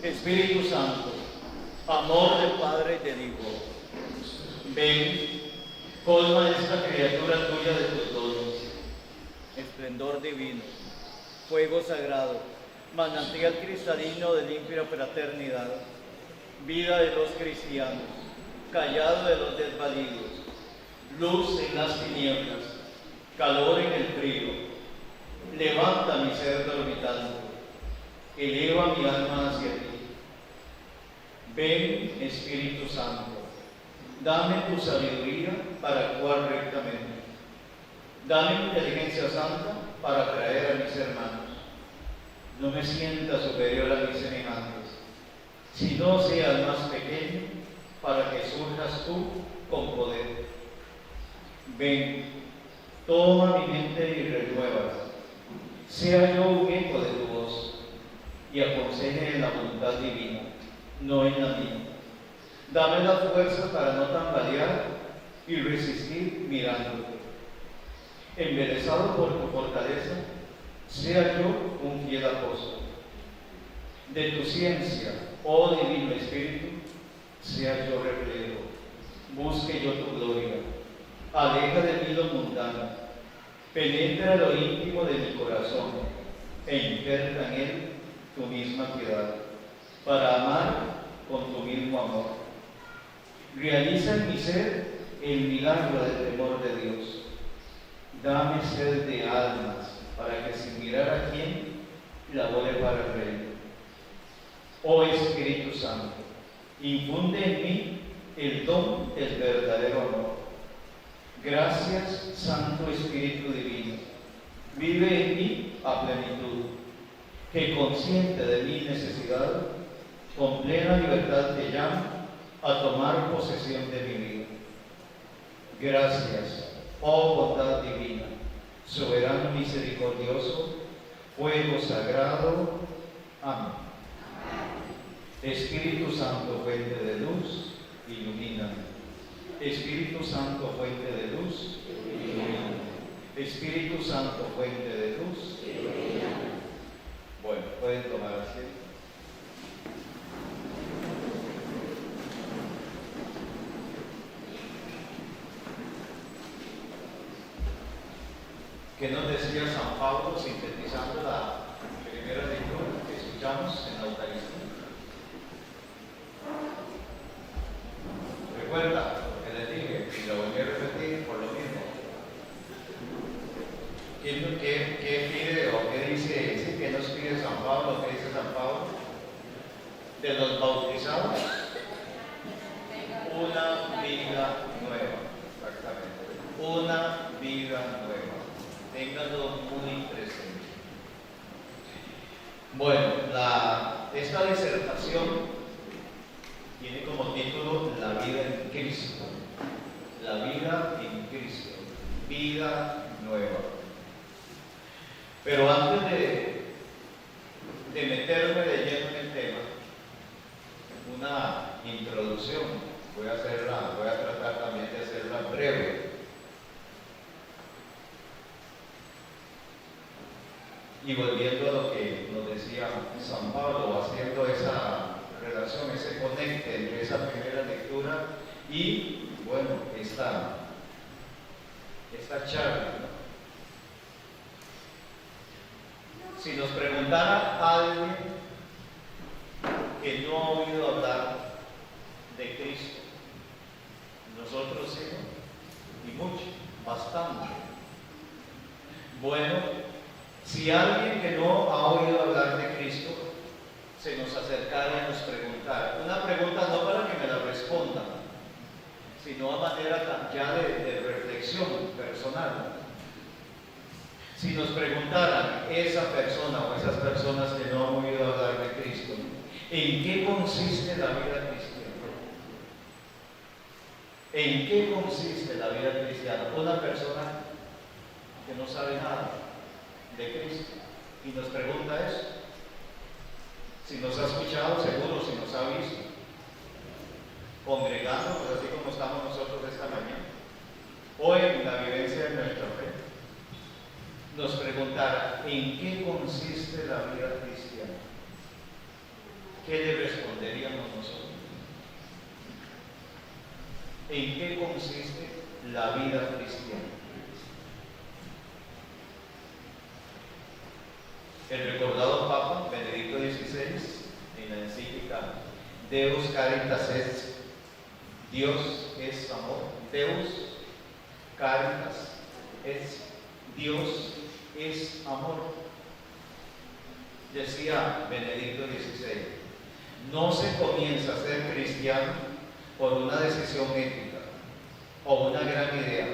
Espíritu Santo, amor del Padre y del Hijo, ven, colma esta criatura tuya de tus dones, esplendor divino, fuego sagrado, manantial cristalino de limpia fraternidad, vida de los cristianos, callado de los desvalidos, luz en las tinieblas, calor en el frío. Levanta mi ser dormitante, eleva mi alma hacia ti. Ven, Espíritu Santo, dame tu sabiduría para actuar rectamente. Dame inteligencia santa para atraer a mis hermanos. No me sienta superior a mis semejantes, sino sea el más pequeño para que surjas tú con poder. Ven, toma mi mente y renuévala. Sea yo un eco de tu voz y aconseje en la voluntad divina, no en la mía. Dame la fuerza para no tambalear y resistir mirándote. Embelesado por tu fortaleza, sea yo un fiel apóstol. De tu ciencia, oh Divino Espíritu, sea yo reflejo. Busque yo tu gloria. Aleja de mí lo mundano. Penetra lo íntimo de mi corazón e injerta en él tu misma piedad, para amar con tu mismo amor. Realiza en mi ser el milagro del temor de Dios. Dame sed de almas, para que sin mirar a quién, labore para el reino. Oh Espíritu Santo, infunde en mí el don del verdadero amor. Gracias, Santo Espíritu Divino, vive en mí a plenitud, que consciente de mi necesidad, con plena libertad te llamo a tomar posesión de mi vida. Gracias, oh bondad divina, soberano misericordioso, fuego sagrado. Amén. Espíritu Santo, fuente de luz, ilumíname. Espíritu Santo, fuente de luz, ilumíname. Espíritu Santo, fuente de luz, ilumíname. Bueno, pueden tomar asiento. ¿Qué nos decía San Pablo sintetizando la primera lectura que escuchamos en la Eucaristía? Recuerda lo que les dije y lo voy a repetir por lo mismo. ¿Qué pide o qué dice? ¿Sí? ¿Qué nos pide San Pablo? ¿Qué dice San Pablo? De los bautizados, una vida nueva. Exactamente. Una vida nueva. Ténganlo muy presente. Bueno, esta disertación tiene como título La vida en Cristo. La vida en Cristo. Vida nueva. Pero antes de meterme de lleno en el tema, una introducción. Voy a tratar también de hacerla breve. Y volviendo a lo que nos decía San Pablo, haciendo esa relación, ese conecte entre esa primera lectura y, bueno, esta charla, ¿no? Si nos preguntara alguien que no ha oído hablar de Cristo, nosotros sí, ¿no? Y mucho, bastante. Bueno, si alguien que no ha oído hablar de Cristo se nos acercara y nos preguntara, una pregunta no para que me la respondan, sino a manera ya de reflexión personal. Si nos preguntaran esa persona o esas personas que no han oído hablar de Cristo, ¿en qué consiste la vida cristiana? ¿En qué consiste la vida cristiana? Una persona que no sabe nada de Cristo y nos pregunta eso. Si nos ha escuchado, seguro, si nos ha visto congregando, pues así como estamos nosotros esta mañana, o en la vivencia de nuestra fe, nos preguntara ¿en qué consiste la vida cristiana? ¿qué le responderíamos nosotros? ¿En qué consiste la vida cristiana? El recordado Papa Benedicto XVI, en la encíclica Deus Caritas Est, Dios es amor, Deus Caritas Est, Dios es amor. Decía Benedicto XVI, no se comienza a ser cristiano por una decisión ética o una gran idea,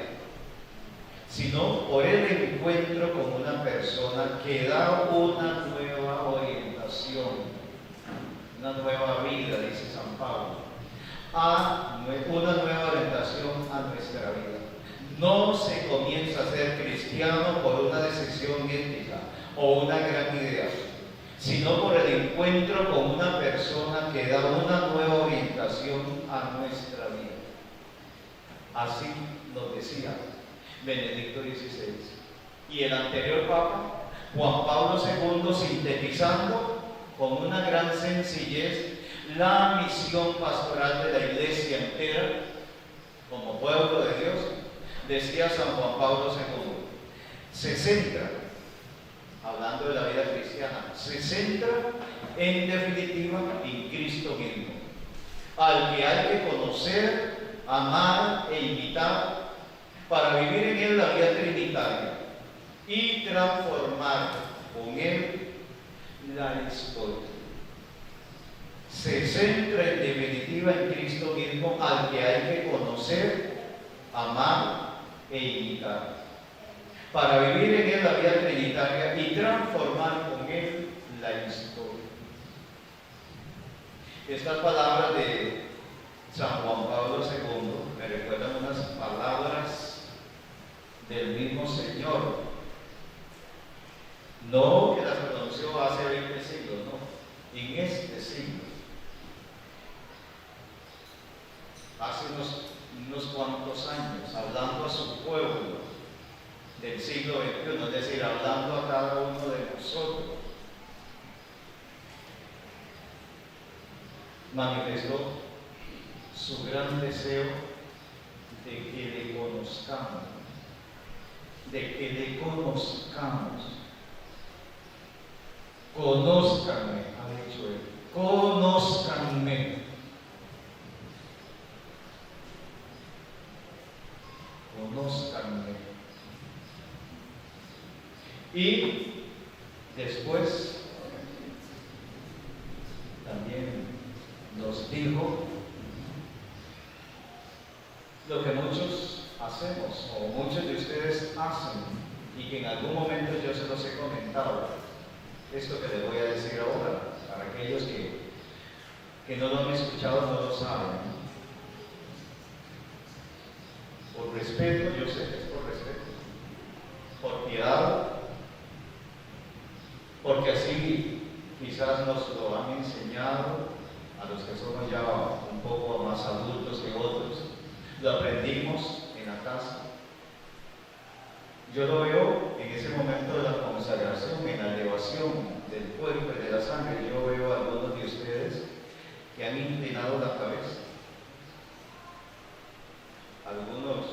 sino por el encuentro con una persona que da una nueva orientación, una nueva vida, dice San Pablo, una nueva orientación a nuestra vida. No se comienza a ser cristiano por una decisión ética o una gran idea, sino por el encuentro con una persona que da una nueva orientación a nuestra vida. Así nos decía Benedicto XVI. Y el anterior Papa, Juan Pablo II, sintetizando con una gran sencillez la misión pastoral de la Iglesia entera como pueblo de Dios, decía San Juan Pablo II, se centra, hablando de la vida cristiana, se centra en definitiva en Cristo mismo, al que hay que conocer, amar e imitar para vivir en él la vida trinitaria y transformar con él la historia. Se centra en definitiva en Cristo mismo, al que hay que conocer, amar e imitar para vivir en él la vida trinitaria y transformar con él la historia. Estas palabras de San Juan Pablo II me recuerdan unas palabras del mismo Señor, no que las pronunció hace 20 siglos, no, en este siglo, hace unos cuantos años, hablando a su pueblo del siglo XXI, es decir, hablando a cada uno de nosotros, manifestó su gran deseo de que le conozcamos, Conózcanme, ha dicho él, conózcanme. Y después también nos dijo lo que muchos hacemos o muchos de ustedes hacen y que en algún momento yo se los he comentado. Esto que les voy a decir ahora, para aquellos que no lo han escuchado, no lo saben. Por respeto, yo sé que es por respeto, por piedad, porque así quizás nos lo han enseñado a los que somos ya un poco más adultos que otros, lo aprendimos en la casa. Yo lo veo en ese momento de la consagración, en la elevación del cuerpo y de la sangre. Yo veo a algunos de ustedes que han inclinado la cabeza. Algunos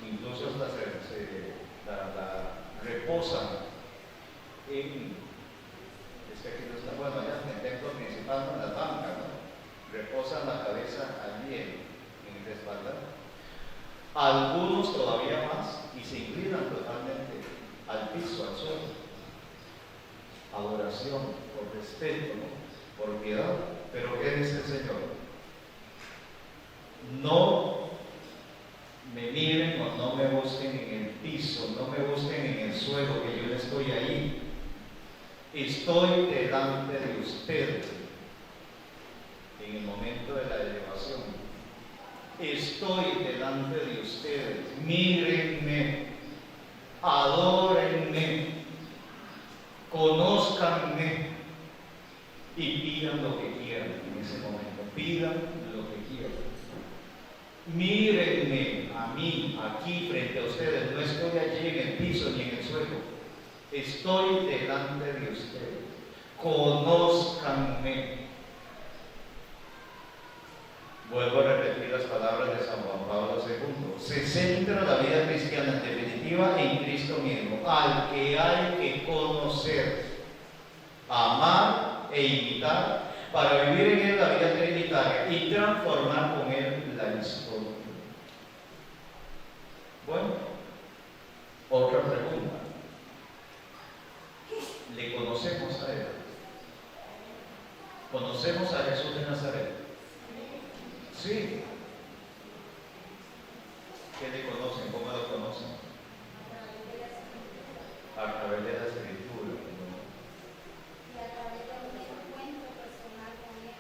incluso hasta la reposan en, es que aquí no está, bueno, allá en el templo principal, en las bancas, ¿no? Reposan la cabeza allí en el respaldar. Algunos todavía más y se inclinan totalmente al piso, al suelo. Adoración, por respeto, ¿no? Por piedad. Pero ¿qué dice el Señor? No me miren o no me busquen en el piso, no me busquen en el suelo, que yo no estoy ahí. Estoy delante de ustedes en el momento de la elevación. Estoy delante de ustedes. Mírenme, adórenme, conózcanme y pidan lo que quieran en ese momento. Pidan lo que quieran. Mírenme a mí, aquí frente a ustedes. No estoy allí en el piso ni en el suelo. Estoy delante de ustedes. Conózcanme. Vuelvo a repetir las palabras de San Juan Pablo II. Se centra la vida cristiana en definitiva en Cristo mismo, al que hay que conocer, amar e imitar para vivir en él la vida trinitaria y transformar con él la historia. Bueno, otra pregunta. ¿Le conocemos a él? ¿Conocemos a Jesús de Nazaret? Sí. ¿Qué le conocen? ¿Cómo lo conocen? A través de la Escritura. Y a través de un encuentro personal con él.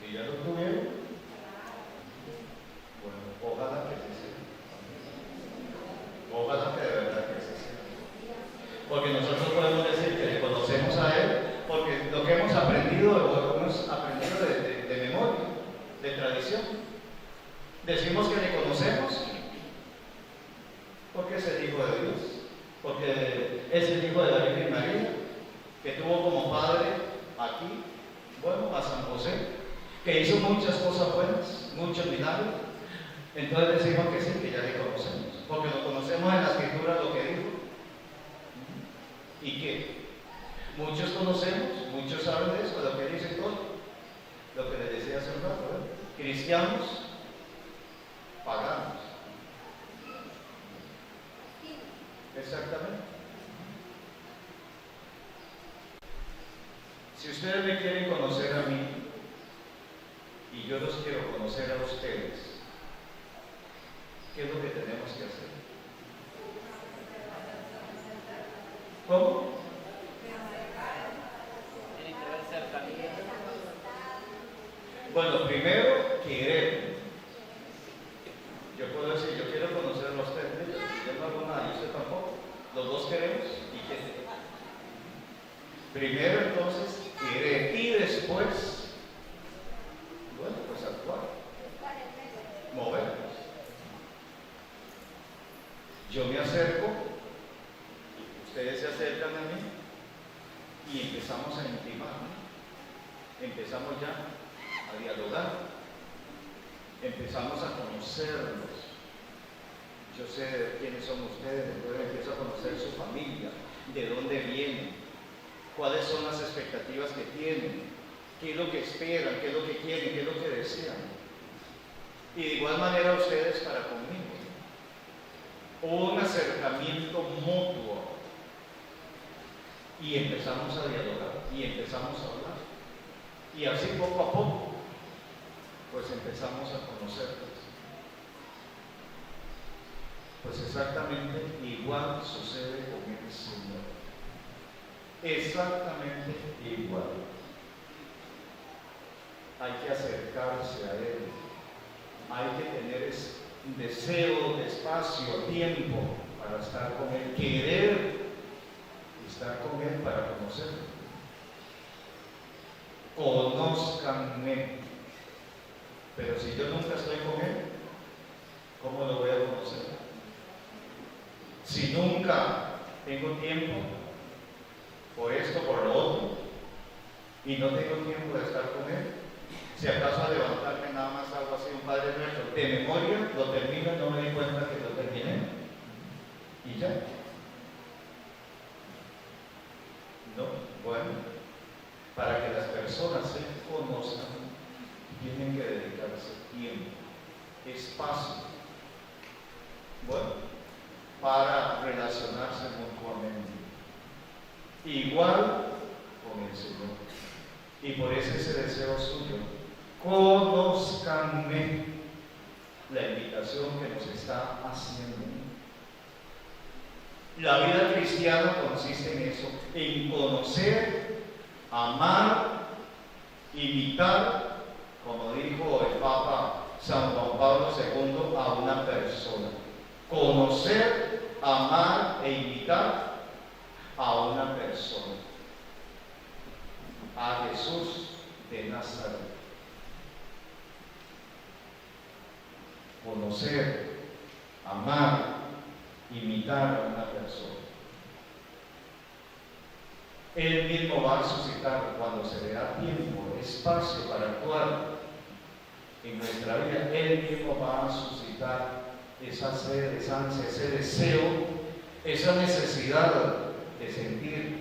¿Y ya lo tuvieron? Bueno, ojalá que sí sea. Ojalá que de verdad que sí sea. Porque nosotros podemos decir que le conocemos a él, porque lo que hemos aprendido, lo hemos aprendido de memoria, de tradición. Decimos que le conocemos porque es el Hijo de Dios, porque es el Hijo de la Virgen María, que tuvo como padre aquí, bueno, a San José, que hizo muchas cosas buenas, muchos milagros. Entonces decimos que sí, que ya le conocemos, porque lo conocemos en la Escritura lo que dijo. ¿Y qué? Muchos conocemos, muchos saben de eso, de lo que dice todo. Lo que les decía hace un rato, ¿eh? Cristianos, paganos. Exactamente. Si ustedes me quieren conocer a mí y yo los quiero conocer a ustedes, ¿qué es lo que tenemos que hacer? ¿Cómo? Bueno, primero, querer. Yo puedo decir, yo quiero conocerlo a usted, yo no hago nada, y usted tampoco. Los dos queremos y qué. Primero, entonces, querer y después, bueno, pues actuar, movernos. Yo me acerco, ustedes se acercan a mí y empezamos a intimar, ¿no? Empezamos ya a dialogar, empezamos a conocerlos. Yo sé quiénes son ustedes, después empiezo a conocer su familia, de dónde vienen, cuáles son las expectativas que tienen, qué es lo que esperan, qué es lo que quieren, qué es lo que desean. Y de igual manera ustedes para conmigo. Un acercamiento mutuo. Y empezamos a dialogar, y empezamos a hablar. Y así poco a poco, pues empezamos a conocerlos. Pues exactamente igual sucede con el Señor. Exactamente igual. Hay que acercarse a Él. Hay que tener deseo, espacio, tiempo para estar con Él. Querer estar con Él para conocerlo. Conózcanme. Pero si yo nunca estoy con Él, ¿cómo lo voy a conocer? Si nunca tengo tiempo por esto, por lo otro, y no tengo tiempo de estar con Él, si acaso a levantarme nada más algo así, un Padre Nuestro, de memoria, lo termino y no me di cuenta que lo terminé, y ya. No, bueno, para que las personas se conozcan, tienen que dedicarse tiempo, espacio, bueno, para relacionarse mutuamente. Igual con el Señor. Y por eso ese deseo suyo, conózcanme, la invitación que nos está haciendo. La vida cristiana consiste en eso, en conocer, amar, imitar, como dijo el Papa San Juan Pablo II, a una persona. Conocer, amar e imitar a una persona, a Jesús de Nazaret. Conocer, amar, imitar a una persona. Él mismo va a suscitar, cuando se le da tiempo, espacio para actuar, en nuestra vida, Él mismo va a suscitar esa sed, esa ansia, ese deseo, esa necesidad de sentir,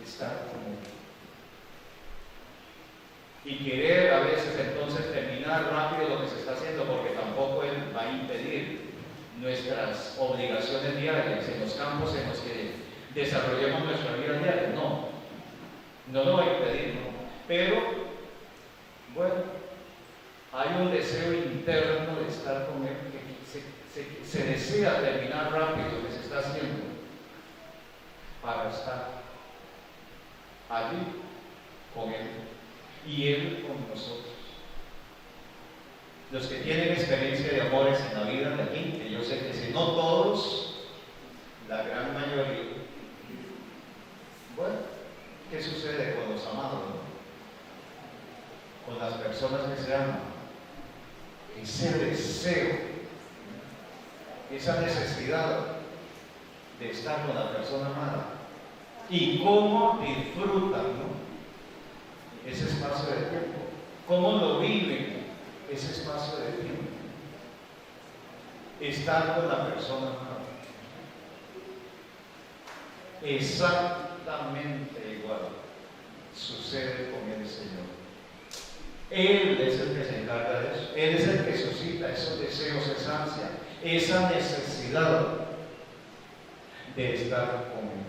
estar como y querer a veces entonces terminar rápido lo que se está haciendo, porque tampoco Él va a impedir nuestras obligaciones diarias en los campos en los que desarrollemos nuestra vida diaria. No lo va a impedir, no. Pero, bueno, hay un deseo interno de estar con Él, que se desea terminar rápido lo que se está haciendo para estar allí con Él y Él con nosotros. Los que tienen experiencia de amores en la vida de aquí, que yo sé que si no todos, la gran mayoría, bueno, ¿qué sucede con los amados, no? Con las personas que se aman? Ese deseo, esa necesidad de estar con la persona amada, y cómo disfrutan, ¿no?, ese espacio de tiempo, cómo lo viven ese espacio de tiempo, estar con la persona amada. Exactamente igual sucede con el Señor. Él es el que se encarga de eso. Él es el que suscita esos deseos, esa ansia, esa necesidad de estar con Él.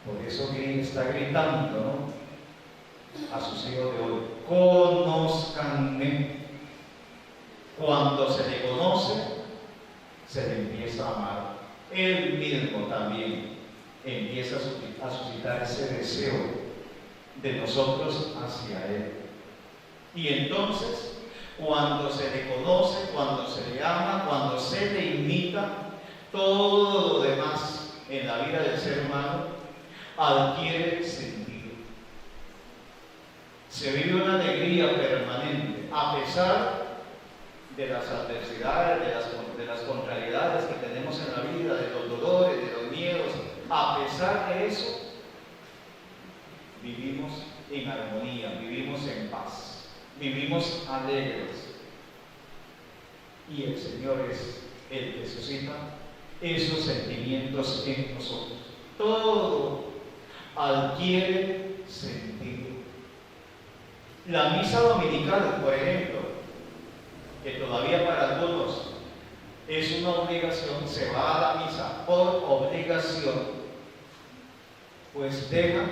Por eso está gritando, ¿no?, a sus hijos de hoy: conózcanme. Cuando se le conoce, se le empieza a amar. Él mismo también empieza a suscitar ese deseo de nosotros hacia Él. Y entonces, cuando se le conoce, cuando se le ama, cuando se le imita, todo lo demás en la vida del ser humano adquiere sentido. Se vive una alegría permanente, a pesar de las adversidades, de las contrariedades que tenemos en la vida, de los dolores, de los miedos. A pesar de eso, vivimos en armonía, vivimos en paz, vivimos alegres. Y el Señor es el que suscita esos sentimientos en nosotros. Todo adquiere sentido. La misa dominical, por ejemplo, que todavía para algunos es una obligación, se va a la misa por obligación, pues deja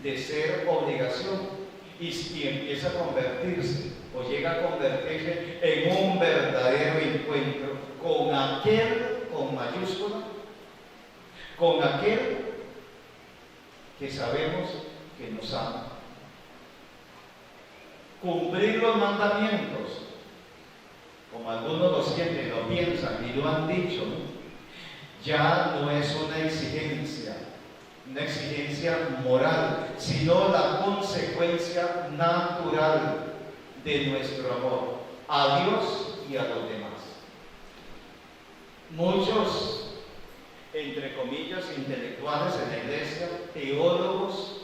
de ser obligación y empieza a convertirse, o llega a convertirse en un verdadero encuentro con aquel, con mayúscula, con aquel que sabemos que nos ama. Cumplir los mandamientos, como algunos lo sienten, lo piensan y lo han dicho, ya no es una exigencia moral, sino la consecuencia natural de nuestro amor a Dios y a los demás. Muchos, entre comillas, intelectuales en la iglesia, teólogos,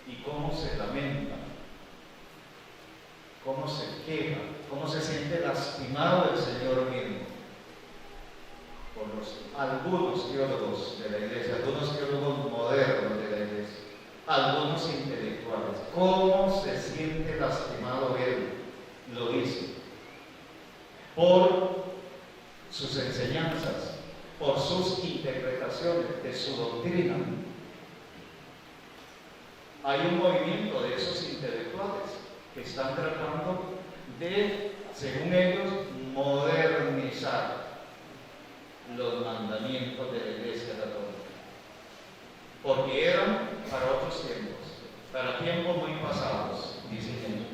y cómo se lamentan, cómo se queja, cómo se siente lastimado el Señor mismo por algunos teólogos de la iglesia, algunos teólogos modernos de la iglesia, algunos intelectuales. Cómo se siente lastimado Él, lo dice, por sus enseñanzas, por sus interpretaciones de su doctrina. Hay un movimiento de esos intelectuales que están tratando de, según ellos, modernizar los mandamientos de la Iglesia Católica, porque eran para otros tiempos, para tiempos muy pasados, dicen ellos.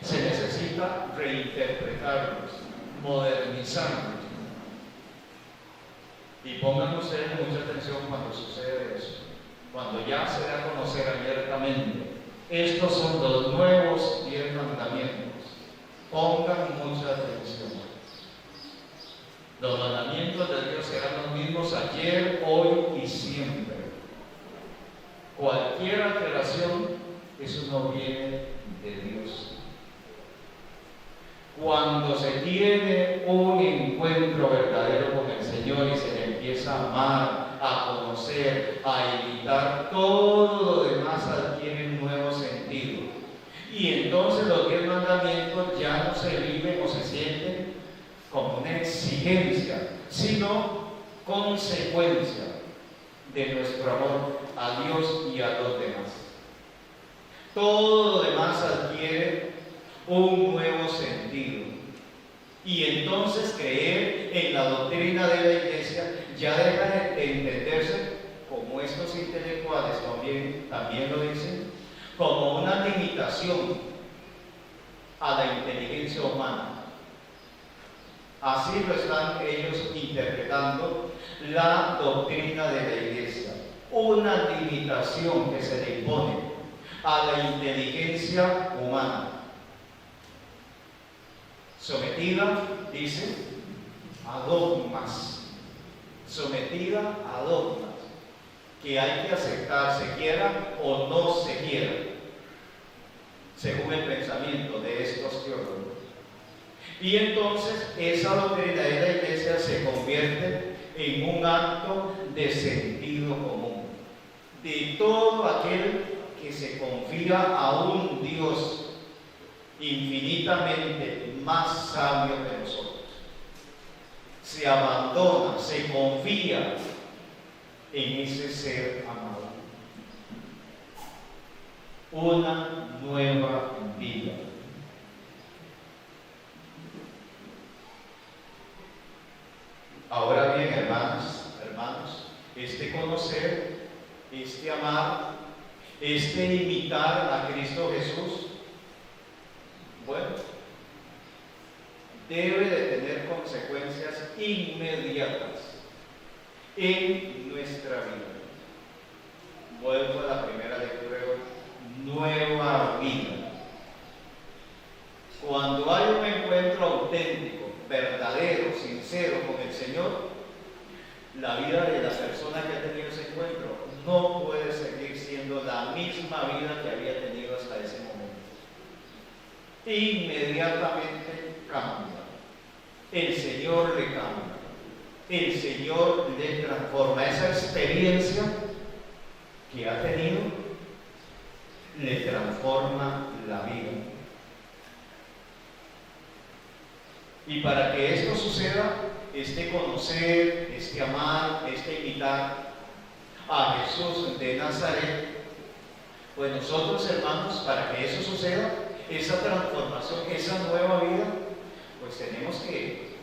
Se necesita reinterpretarlos, modernizarlos. Y pongan ustedes mucha atención cuando sucede eso, cuando ya se da a conocer abiertamente: estos son los nuevos 10 mandamientos. Pongan mucha atención. Los mandamientos de Dios serán los mismos ayer, hoy y siempre. Cualquier alteración eso no viene de Dios. Cuando se tiene un encuentro verdadero con el Señor y se le empieza a amar, a conocer, a imitar, todo lo demás adquiere un nuevo sentido. Y entonces los 10 mandamientos ya no se viven o se sienten como una exigencia, sino consecuencia de nuestro amor a Dios y a los demás. Todo lo demás adquiere un nuevo sentido. Y entonces creer en la doctrina de la Iglesia ya deja de entenderse, como estos intelectuales también lo dicen, como una limitación a la inteligencia humana. Así lo están ellos interpretando la doctrina de la Iglesia, una limitación que se le impone a la inteligencia humana, sometida, dice, a dogmas, sometida a dogmas que hay que aceptar, se quiera o no se quiera, según el pensamiento de estos teólogos. Y entonces esa doctrina de la Iglesia se convierte en un acto de sentido común de todo aquel que se confía a un Dios infinitamente más sabio que nosotros. Se abandona, se confía en ese ser amado. Una nueva vida. Ahora bien, hermanos, este conocer, este amar, este imitar a Cristo Jesús, bueno, debe de tener consecuencias inmediatas en nuestra vida. Vuelvo a la primera lectura de hoy. Nueva vida. Cuando hay un encuentro auténtico, verdadero, sincero con el Señor, la vida de la persona que ha tenido ese encuentro no puede seguir siendo la misma vida que había tenido hasta ese momento. Inmediatamente cambia. El Señor le cambia. El Señor le transforma. Esa experiencia que ha tenido le transforma la vida. Y para que esto suceda, este conocer, este amar, este imitar a Jesús de Nazaret, pues nosotros, hermanos, para que eso suceda, esa transformación, esa nueva vida, pues tenemos que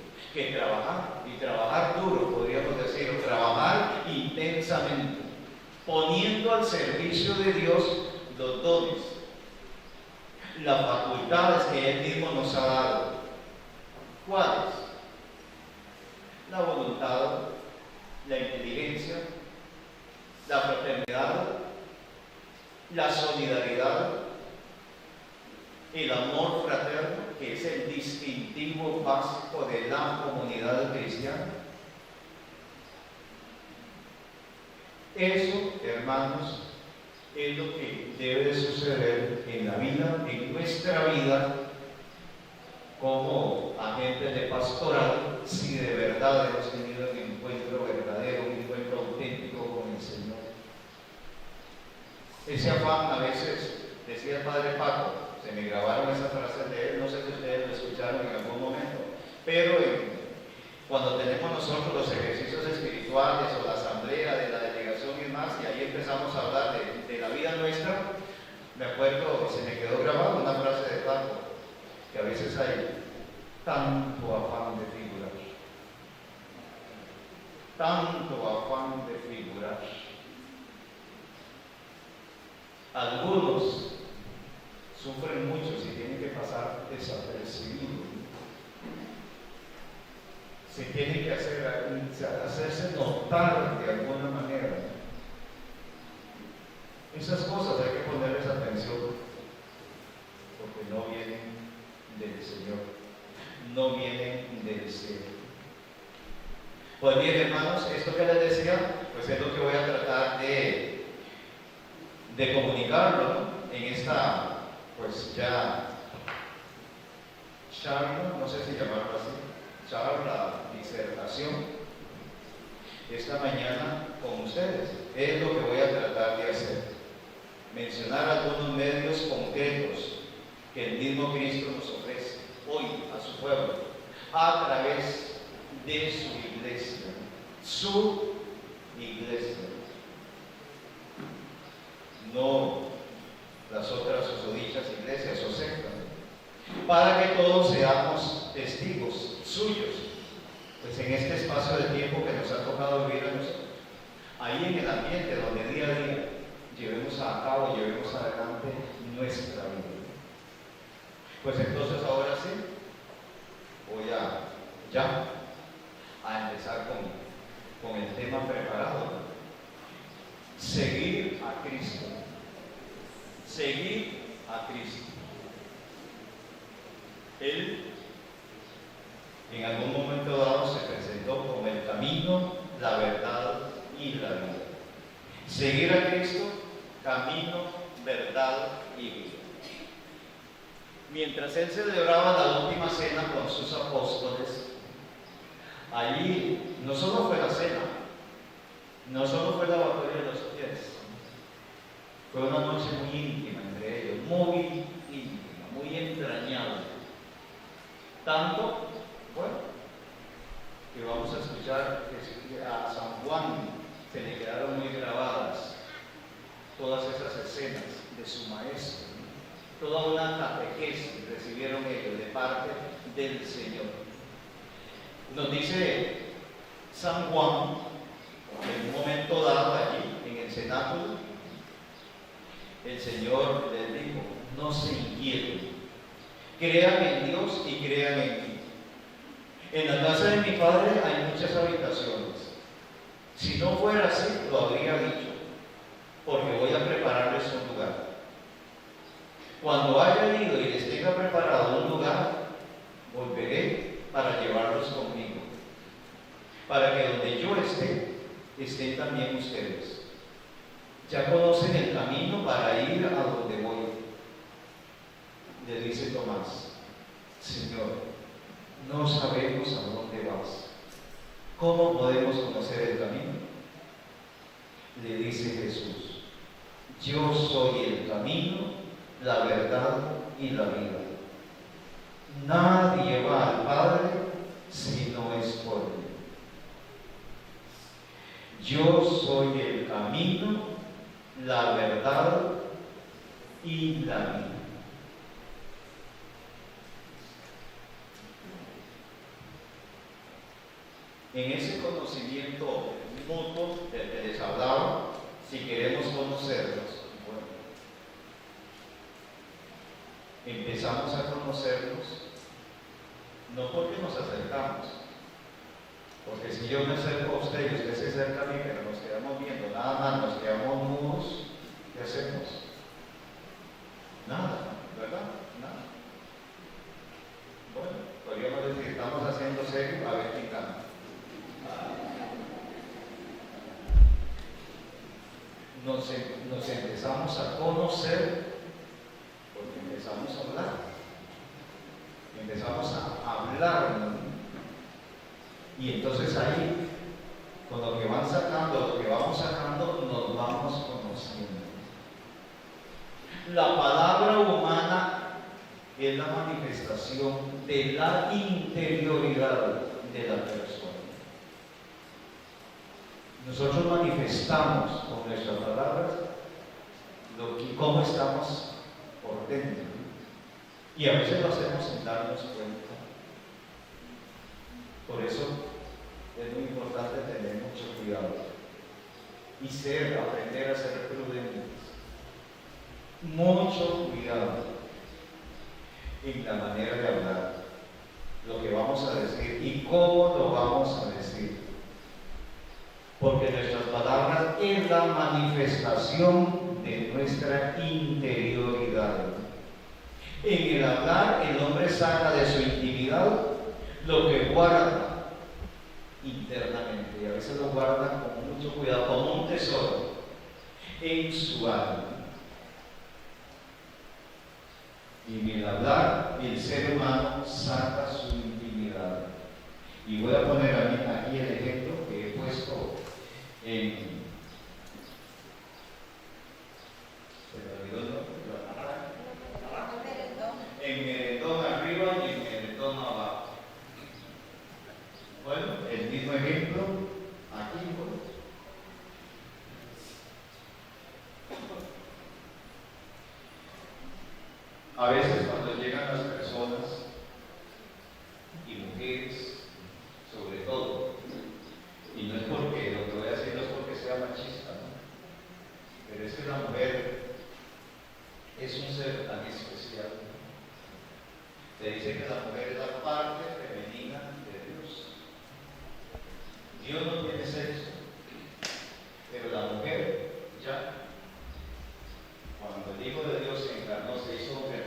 trabajar, y trabajar duro, podríamos decir, trabajar intensamente, poniendo al servicio de Dios los dones, las facultades que Él mismo nos ha dado. ¿Cuáles? La voluntad, la inteligencia, la fraternidad, la solidaridad, el amor fraterno, que es el distintivo básico de la comunidad cristiana. Eso, hermanos, es lo que debe de suceder en la vida, en nuestra vida, como agentes de pastoral, si de verdad hemos tenido un encuentro verdadero, un encuentro auténtico con el Señor. Ese afán, a veces, decía el Padre Paco, se me grabaron esas frases de él, no sé si ustedes lo escucharon en algún momento, pero cuando tenemos nosotros los ejercicios espirituales o la asamblea de la delegación y demás, y ahí empezamos a hablar de la vida nuestra, me acuerdo, se me quedó grabada una frase de Paco, que a veces hay tanto afán de figurar, tanto afán de figurar. Algunos sufren mucho si tienen que pasar desapercibidos. Se tiene que hacerse notar de alguna manera. Esas cosas hay que ponerles atención, porque no vienen del Señor, no vienen del cielo. Pues bien, hermanos, esto que les decía, pues es lo que voy a tratar de comunicarlo, ¿no? en esta, pues ya, charla, no sé si llamarlo así, charla, disertación, esta mañana con ustedes. Es lo que voy a tratar de hacer. Mencionar algunos medios concretos que el mismo Cristo nos ofrece hoy a su pueblo, a través de su iglesia. Su iglesia. No las otras susodichas iglesias o sectas. Para que todos seamos testigos suyos. Pues en este espacio de tiempo que nos ha tocado vivir a nosotros, ahí en el ambiente donde día a día llevemos a cabo, llevemos adelante nuestra vida. Pues entonces ahora sí, voy ya a empezar con el tema preparado. Seguir a Cristo. Seguir a Cristo. Él en algún momento dado se presentó como el camino, la verdad y la vida. Seguir a Cristo, camino, verdad y vida. Mientras él celebraba la última cena con sus apóstoles, allí no solo fue la cena, no solo fue la lavatoria de los pies, fue una noche muy íntima entre ellos, muy íntima, muy entrañable. Tanto, bueno, que vamos a escuchar que a San Juan se le quedaron muy grabadas todas esas escenas de su maestro. Toda una catequesis recibieron ellos de parte del Señor. Nos dice San Juan, en un momento dado allí, en el cenáculo, el Señor les dijo: no se inquieten, crean en Dios y crean en mí. En la casa de mi Padre hay muchas habitaciones. Si no fuera así, lo habría dicho, porque voy a prepararles un lugar. Cuando haya ido y les tenga preparado un lugar, volveré para llevarlos conmigo, para que donde yo esté, estén también ustedes. Ya conocen el camino para ir a donde voy. Le dice Tomás: Señor, no sabemos a dónde vas. ¿Cómo podemos conocer el camino? Le dice Jesús: yo soy el camino, la verdad y la vida. Nadie va al Padre si no es por mí. Yo soy el camino, la verdad y la vida. En ese conocimiento mutuo del que les hablaba, si queremos conocerlos, bueno, empezamos a conocernos no porque nos acercamos, porque si yo me acerco a usted y usted se acerca a mí, pero nos quedamos viendo, nada más nos quedamos mudos, ¿qué hacemos? Nada, ¿verdad? Nada. Bueno, podríamos decir: estamos haciendo serio, a ver quién gana. Nos empezamos a conocer porque empezamos a hablar. Empezamos a hablar, ¿no? Y entonces ahí, con lo que van sacando, lo que vamos sacando, nos vamos conociendo. La palabra humana es la manifestación de la interioridad de la persona. Nosotros manifestamos con nuestras palabras cómo estamos por dentro. Y a veces lo hacemos sin darnos cuenta. Por eso es muy importante tener mucho cuidado y aprender a ser prudentes. Mucho cuidado en la manera de hablar, lo que vamos a decir y cómo lo vamos a decir. Porque nuestras palabras es la manifestación de nuestra interioridad. En el hablar, el hombre saca de su intimidad lo que guarda internamente, y a veces lo guarda con mucho cuidado, como un tesoro en su alma. Y en el hablar, el ser humano saca su intimidad. Y voy a poner aquí el ejemplo que he puesto en... ¿Se me olvidó el nombre? En Merendón arriba y en Merendón abajo. Bueno, el mismo ejemplo aquí, bueno. A veces cuando llegan las personas y mujeres, sobre todo, y no es porque lo que voy a decir no es porque sea machista, ¿no? Pero es que la mujer es un ser tan especial. Se dice que la mujer es la parte femenina de Dios. Dios no tiene sexo, pero la mujer ya, cuando el Hijo de Dios se encarnó, se hizo hombre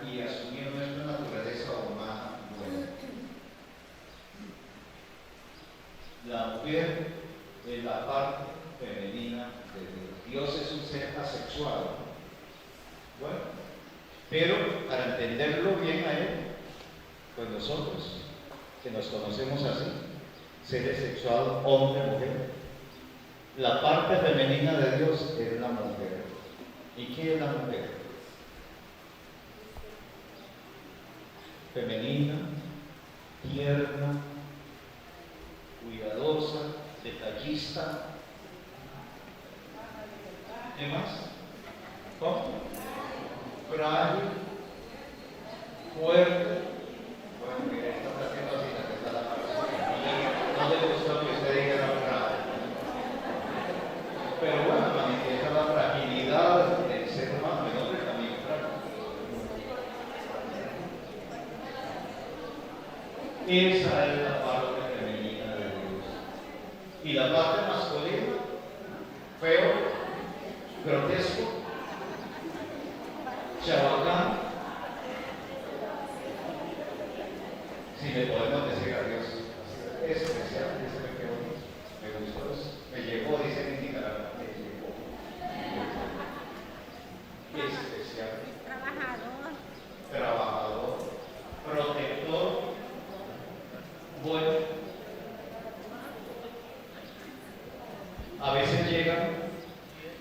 y asumió nuestra naturaleza humana buena. La mujer es la parte femenina de Dios. Dios es un ser asexual. Bueno, pero para entenderlo bien a Él, pues nosotros, que nos conocemos así, seres sexual, hombre, mujer, la parte femenina de Dios es la mujer. ¿Y qué es la mujer? Femenina, tierna, cuidadosa, detallista. ¿Qué más? ¿Cómo? Frágil, fuerte. Bueno, mire, está haciendo así, la que está la mano. No le gustó que usted diga la frágil. Pero bueno, manifiesta la fragilidad del ser humano, el hombre también es frágil. Esa es la parte femenina de Dios. Y la parte masculina, feo, grotesco, chabacán. Si le podemos decir a Dios, es especial, dice que bonito, me gustó eso, me llegó, dice en Nicaragua, me llegó. Especial. Trabajador, protector, bueno. A veces llegan,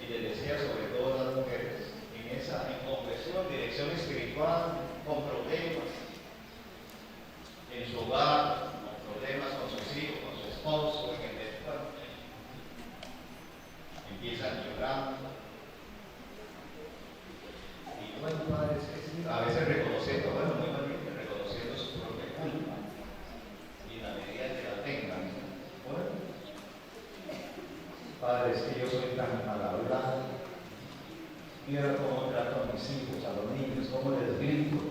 y les decía sobre todo las mujeres, en conversión, dirección espiritual, con problemas en su hogar, con problemas con sus hijos, con su esposo, en el mercado. Empiezan llorando. Y bueno, padre, es que sí, a veces reconociendo, bueno, muy bonito, reconociendo su propia culpa. Y en la medida que la tengan, bueno, padre, es que yo soy tan mal hablado. Mira cómo trato a mis hijos, a los niños, cómo les grito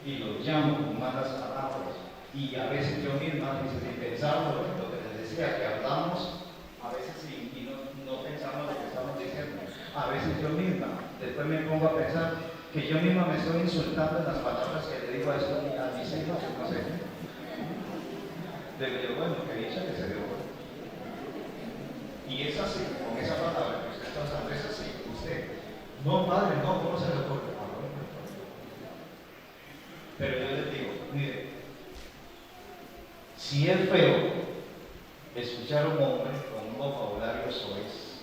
y los llamo con malas palabras. Y a veces yo misma, sin pensarlo, lo que les decía, que hablamos, a veces sí, y no pensamos lo que estamos diciendo. A veces yo misma, después me pongo a pensar que yo misma me estoy insultando en las palabras que le digo a mis hijos, no sé. Le digo, bueno, que dicha que se dio. Y es así, con esa palabra que usted está usando, es así, usted. No, padre, no, ¿cómo se le ocurre? Pero yo les digo, mire, si es feo escuchar a un hombre con un vocabulario soez,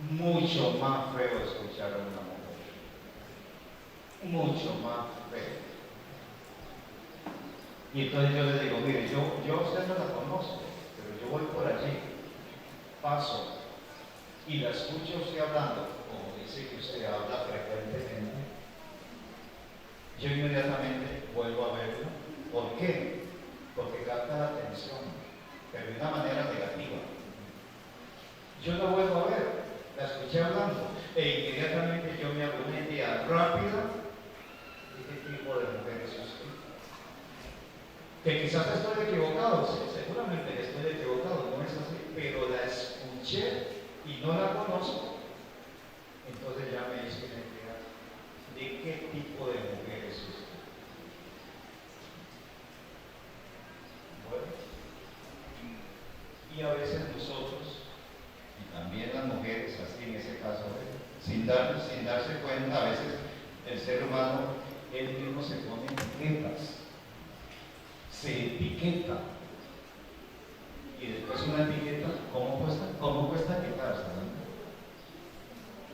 mucho más feo escuchar a una mujer. Mucho más feo. Y entonces yo les digo, mire, yo a usted no la conozco, pero yo voy por allí, paso, y la escucho a usted hablando, como dice que usted habla frecuentemente, yo inmediatamente vuelvo a verla. ¿Por qué? Porque capta la atención, pero de una manera negativa. Yo la vuelvo a ver, la escuché hablando, e inmediatamente yo me hago una idea rápida de qué tipo de mujer es usted. Que quizás estoy equivocado, sí, seguramente que estoy equivocado, no es así, pero la escuché y no la conozco, entonces ya me hice una idea de qué tipo de mujer es usted. Bueno, y a veces nosotros, y también las mujeres, así en ese caso, sin darse cuenta, a veces el ser humano, él mismo se pone etiquetas, se etiqueta. Y después una etiqueta, ¿cómo cuesta quitarse?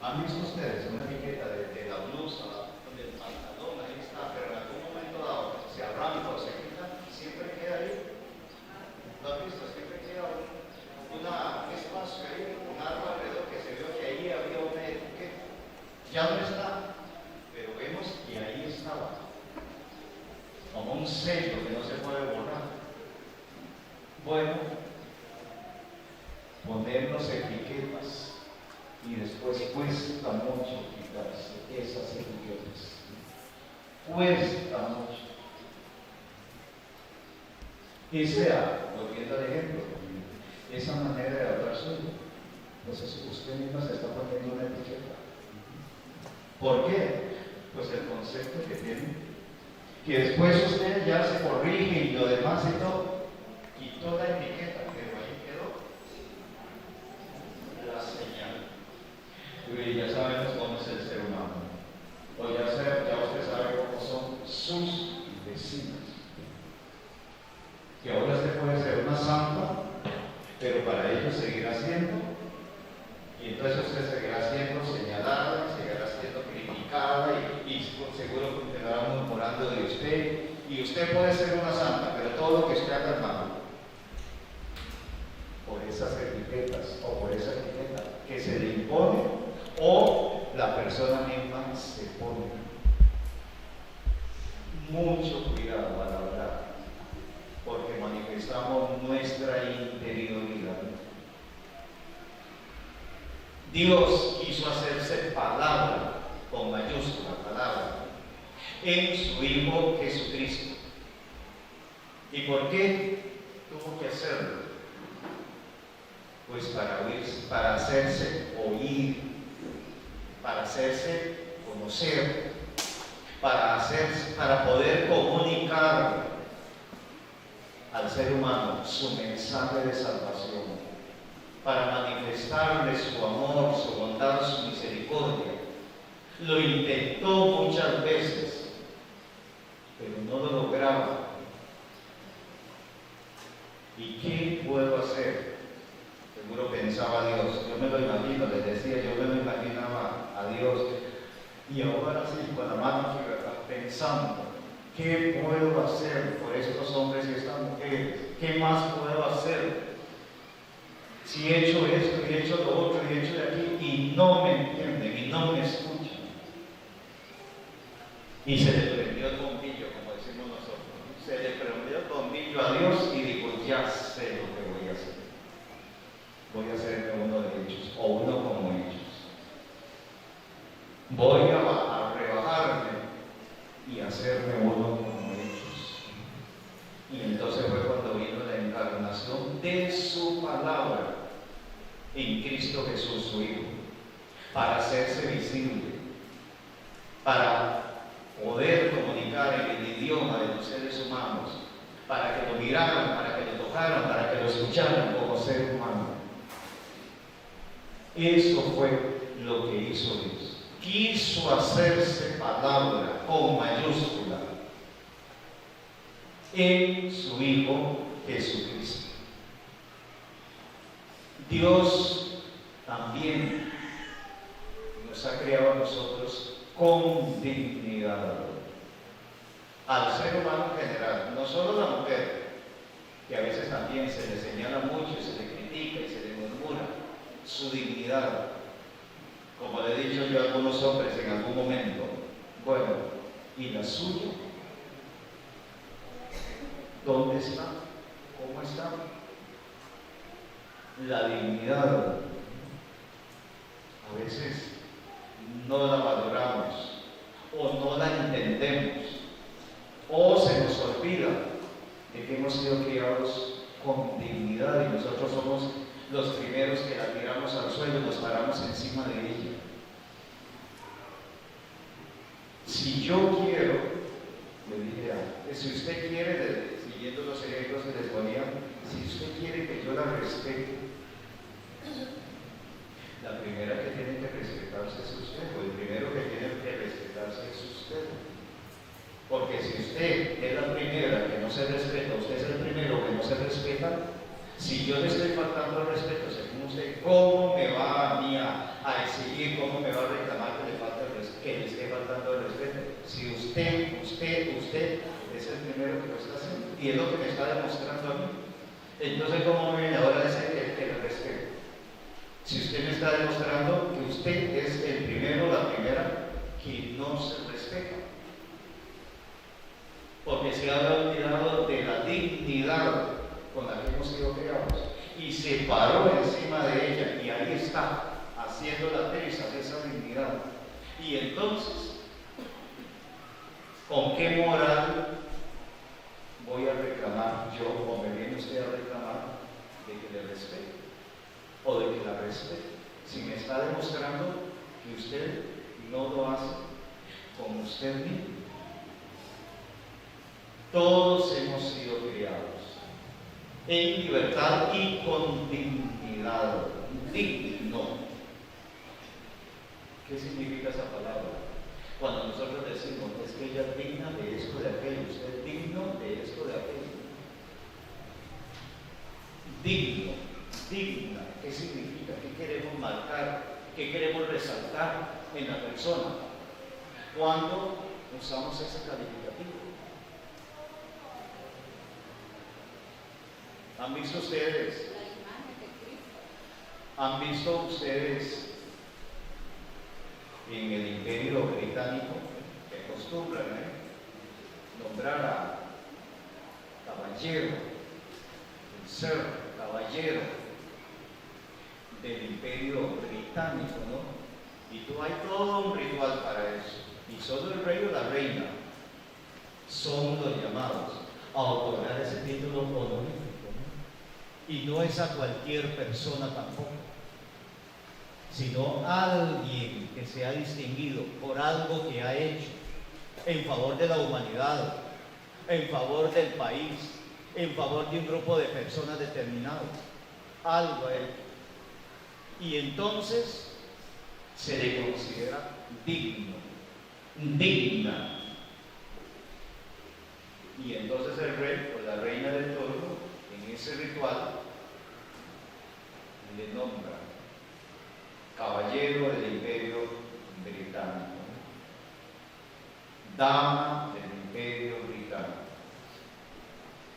¿Han visto ustedes una etiqueta de la blusa, del pantalón? Ahí está, pero en algún momento dado se arranca o se quita, siempre queda ahí. ¿Lo has visto? Siempre queda un espacio ahí, un árbol alrededor que se vio que ahí había una etiqueta. Ya no está, pero vemos que ahí estaba. Como un sello que no se puede borrar. Bueno, ponernos etiquetas y después cuesta mucho quitarse esas etiquetas. Cuesta mucho. Y sea, volviendo al ejemplo, esa manera de hablar suya, pues usted misma se está poniendo una etiqueta. ¿Por qué? Pues el concepto que tiene, que después usted ya se corrige y lo demás y todo, quitó la etiqueta, pero ahí quedó la señal. Y ya sabemos cómo es el ser humano. O ya usted sabe cómo son sus vecinos. Que ahora usted puede ser una santa, pero para ellos seguirá siendo. Y entonces usted seguirá siendo señalada, seguirá siendo criticada y seguro continuará murmurando de usted. Y usted puede ser una santa, pero todo lo que usted haga es malo. Por esas etiquetas o por esa etiqueta que se le impone o la persona misma se pone. Mucho cuidado al hablar, porque manifestamos nuestra interioridad. Dios quiso hacerse palabra, con mayúscula, palabra, en su Hijo Jesucristo. ¿Y por qué tuvo que hacerlo? Pues para hacerse oír, para hacerse conocer, para poder comunicar al ser humano su mensaje de salvación, para manifestarle su amor, su bondad, su misericordia. Lo intentó muchas veces, pero no lo lograba. ¿Y qué puedo hacer? Seguro pensaba Dios, yo me lo imagino, les decía, yo me lo imaginaba a Dios. Y ahora sí, con la mano aquí, pensando, ¿qué puedo hacer por estos hombres y estas mujeres? ¿Qué más puedo hacer? Si he hecho esto, y he hecho lo otro, y he hecho de aquí, y no me entienden, y no me escuchan. Y se le prendió el bombillo, como decimos nosotros. Se le prendió el bombillo a Dios y dijo, ya sé lo que voy a hacer. Voy a hacerme uno de ellos, o uno como ellos. Voy a rebajarme y hacerme uno como ellos. Y entonces fue cuando vino la encarnación de su palabra en Cristo Jesús, su Hijo, para hacerse visible, para poder comunicar en el idioma de los seres humanos, para que lo miraran, para que lo tocaran, para que lo escucharan como ser humano. Eso fue lo que hizo Dios. Quiso hacerse palabra con mayúscula en su Hijo Jesucristo. Dios también nos ha creado a nosotros con dignidad. Al ser humano en general, no solo la mujer, que a veces también se le señala mucho, se le critica y se le murmura, su dignidad. Como le he dicho yo a algunos hombres en algún momento, bueno, ¿y la suya? ¿Dónde está? ¿Cómo está? La dignidad a veces no la valoramos o no la entendemos o se nos olvida de que hemos sido criados con dignidad y nosotros somos los primeros que la tiramos al suelo y nos paramos encima de ella. Si yo quiero, le dije si usted quiere, siguiendo los ejemplos que les ponía, si usted quiere que yo la respete, la primera que tiene que respetarse es usted, o el primero que tiene que respetarse es usted. Si yo le estoy faltando al respeto, según usted, ¿cómo me va a mí a exigir, cómo me va a reclamar que le esté faltando el respeto? Si usted es el primero que lo está haciendo y es lo que me está demostrando a mí. Entonces, ¿cómo me viene ahora a decir que le respeto? Si usted me está demostrando que usted es el primero o la primera que no se respeta, porque se ha olvidado de la dignidad con la que hemos sido creados y se paró encima de ella y ahí está haciendo la trizas de esa dignidad. Y entonces, ¿con qué moral voy a reclamar yo, o me viene usted a reclamar de que le respete o de que la respete, si me está demostrando que usted no lo hace con usted mismo? Todos hemos sido criados en libertad y con dignidad. Digno. ¿Qué significa esa palabra? Cuando nosotros decimos, es que ella es digna de esto, de aquello, usted es digno de esto, de aquello. Digno, digna, ¿qué significa? ¿Qué queremos marcar? ¿Qué queremos resaltar en la persona? Cuando usamos ese calificativo. ¿Han visto ustedes? ¿Han visto ustedes en el Imperio Británico que acostumbran nombrar a caballero, el ser caballero del Imperio Británico, ¿no? Y hay todo un ritual para eso. Y solo el rey o la reina son los llamados a otorgar ese título honorífico. Y no es a cualquier persona tampoco, sino a alguien que se ha distinguido por algo que ha hecho en favor de la humanidad, en favor del país, en favor de un grupo de personas determinadas. Algo ha hecho. Y entonces se le considera digno, digna. Y entonces el rey o la reina del turno, en ese ritual, le nombra caballero del Imperio Británico, dama del Imperio Británico,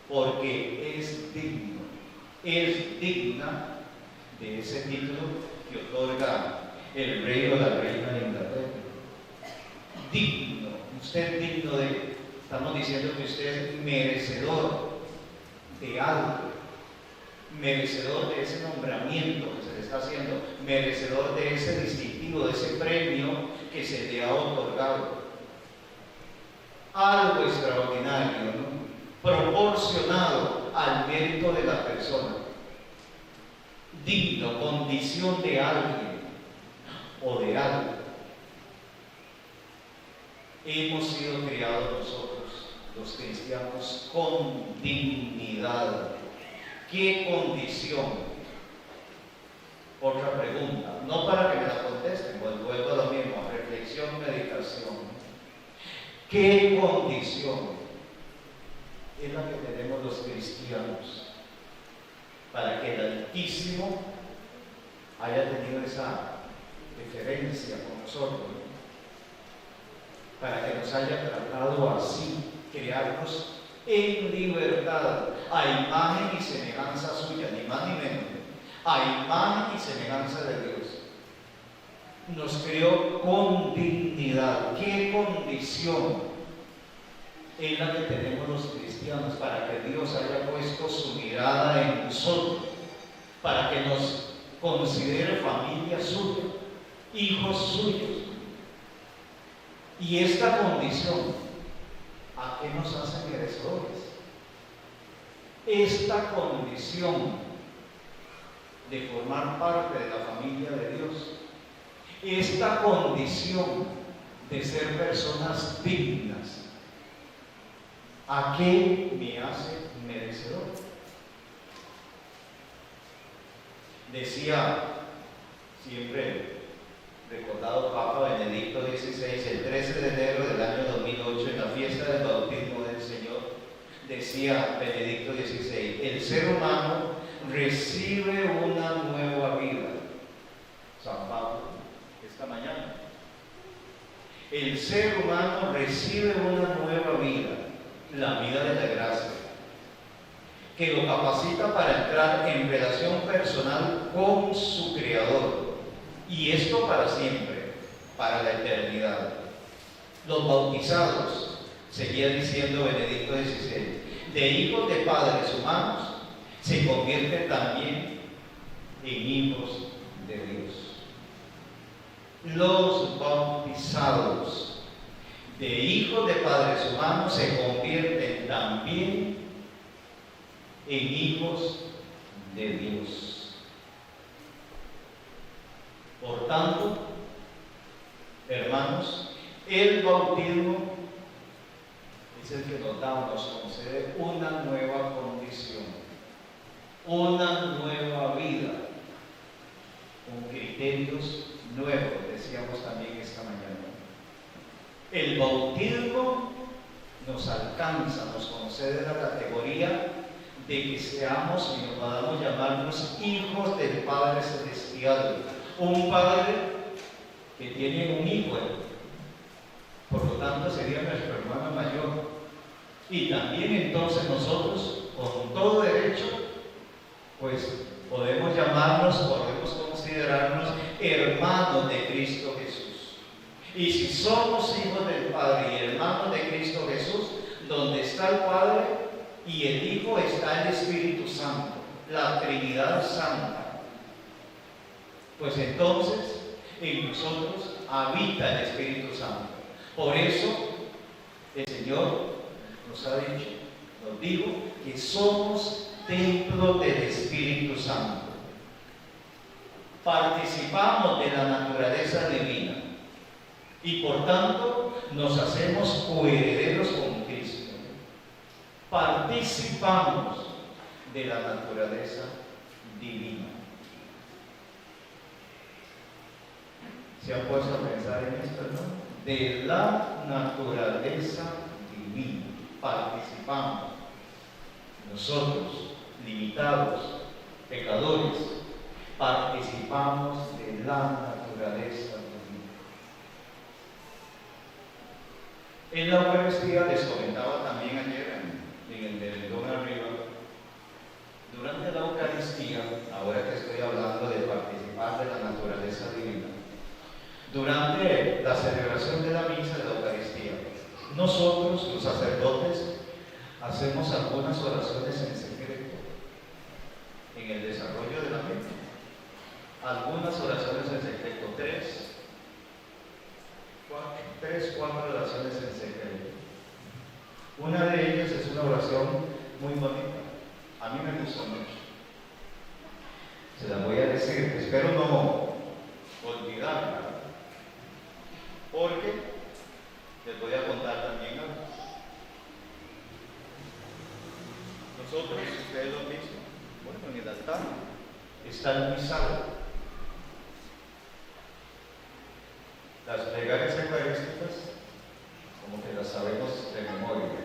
porque es digno, es digna de ese título que otorga el rey o la reina de Inglaterra. Digno, usted es digno de, estamos diciendo que usted es merecedor de algo, merecedor de ese nombramiento que se le está haciendo, merecedor de ese distintivo, de ese premio que se le ha otorgado. Algo extraordinario, ¿no? Proporcionado al mérito de la persona. Digno, condición de alguien o de algo. Hemos sido criados nosotros, los cristianos, con dignidad. ¿Qué condición? Otra pregunta, no para que me la contesten, pues vuelvo a lo mismo, reflexión, meditación. ¿Qué condición es la que tenemos los cristianos para que el Altísimo haya tenido esa deferencia con nosotros, para que nos haya tratado así, crearnos en libertad, a imagen y semejanza suya, ni más ni menos, a imagen y semejanza de Dios? Nos creó con dignidad. ¿Qué condición es la que tenemos los cristianos para que Dios haya puesto su mirada en nosotros, para que nos considere familia suya, hijos suyos? Y esta condición, ¿a qué nos hace merecedores? Esta condición de formar parte de la familia de Dios, esta condición de ser personas dignas, ¿a qué me hace merecedor? Decía siempre recordado Papa Benedicto XVI, el 13 de enero del año 2008, en la fiesta del bautismo del Señor, decía Benedicto XVI, el ser humano recibe una nueva vida. San Pablo, esta mañana. El ser humano recibe una nueva vida, la vida de la gracia, que lo capacita para entrar en relación personal con su Creador. Y esto para siempre, para la eternidad. Los bautizados, seguía diciendo Benedicto XVI, de hijos de padres humanos, se convierten también en hijos de Dios. Los bautizados, de hijos de padres humanos, se convierten también en hijos de Dios. Por tanto, hermanos, el bautismo es el que nos concede una nueva condición, una nueva vida, con criterios nuevos, decíamos también esta mañana. El bautismo nos alcanza, nos concede la categoría de que seamos y nos podamos llamarnos hijos del Padre Celestial. Un Padre que tiene un hijo, por lo tanto sería nuestro hermano mayor. Y también entonces nosotros, con todo derecho, pues podemos llamarnos, podemos considerarnos hermanos de Cristo Jesús. Y si somos hijos del Padre y hermanos de Cristo Jesús, donde está el Padre y el Hijo está el Espíritu Santo, la Trinidad Santa. Pues entonces en nosotros habita el Espíritu Santo. Por eso el Señor nos ha dicho, nos dijo que somos templo del Espíritu Santo. Participamos de la naturaleza divina y por tanto nos hacemos coherederos con Cristo. Participamos de la naturaleza divina. ¿Se han puesto a pensar en esto, no? De la naturaleza divina participamos. Nosotros, limitados, pecadores, participamos de la naturaleza divina. En la Eucaristía, les comentaba también ayer en el merendón arriba, durante la Eucaristía, ahora que estoy hablando de participar de la naturaleza divina, durante la celebración de la misa de la Eucaristía, nosotros, los sacerdotes, hacemos algunas oraciones en secreto en el desarrollo de la misa. Algunas oraciones en secreto, cuatro oraciones en secreto. Una de ellas es una oración muy bonita, a mí me gustó mucho. Se la voy a decir, espero no olvidarla, porque les voy a contar también algo. Nosotros, ustedes lo han visto, bueno, en el altar está el misal. Las plegarias eucarísticas, como que las sabemos de memoria.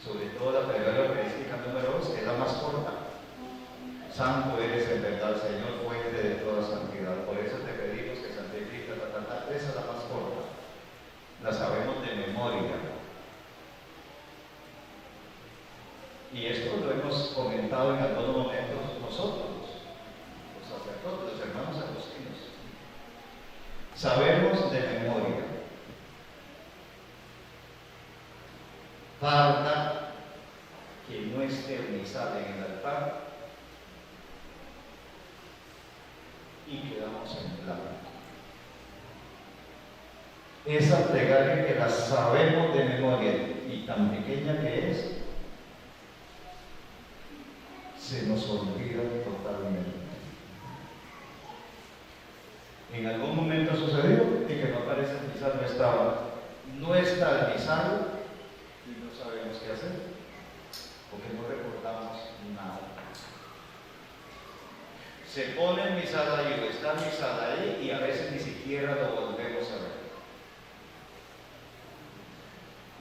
Sobre todo la plegaria eucarística número 2, que es la más corta. Santo eres en verdad, Señor, fuente de toda santidad. Por eso te pedimos que santifiques esa es la más corta. La sabemos de memoria. Y esto lo hemos comentado en algunos momentos nosotros, los sacerdotes, los hermanos agustinos. Sabemos de memoria. Falta que no esté el misal en el altar y quedamos en blanco. Esa plegaria que la sabemos de memoria y tan pequeña que es, se nos olvida totalmente. En algún momento sucedió y que no aparece el misal, no está el misal y no sabemos qué hacer, porque no recordamos nada. Se pone el misal ahí o está el misal ahí y a veces ni siquiera lo volvemos a ver.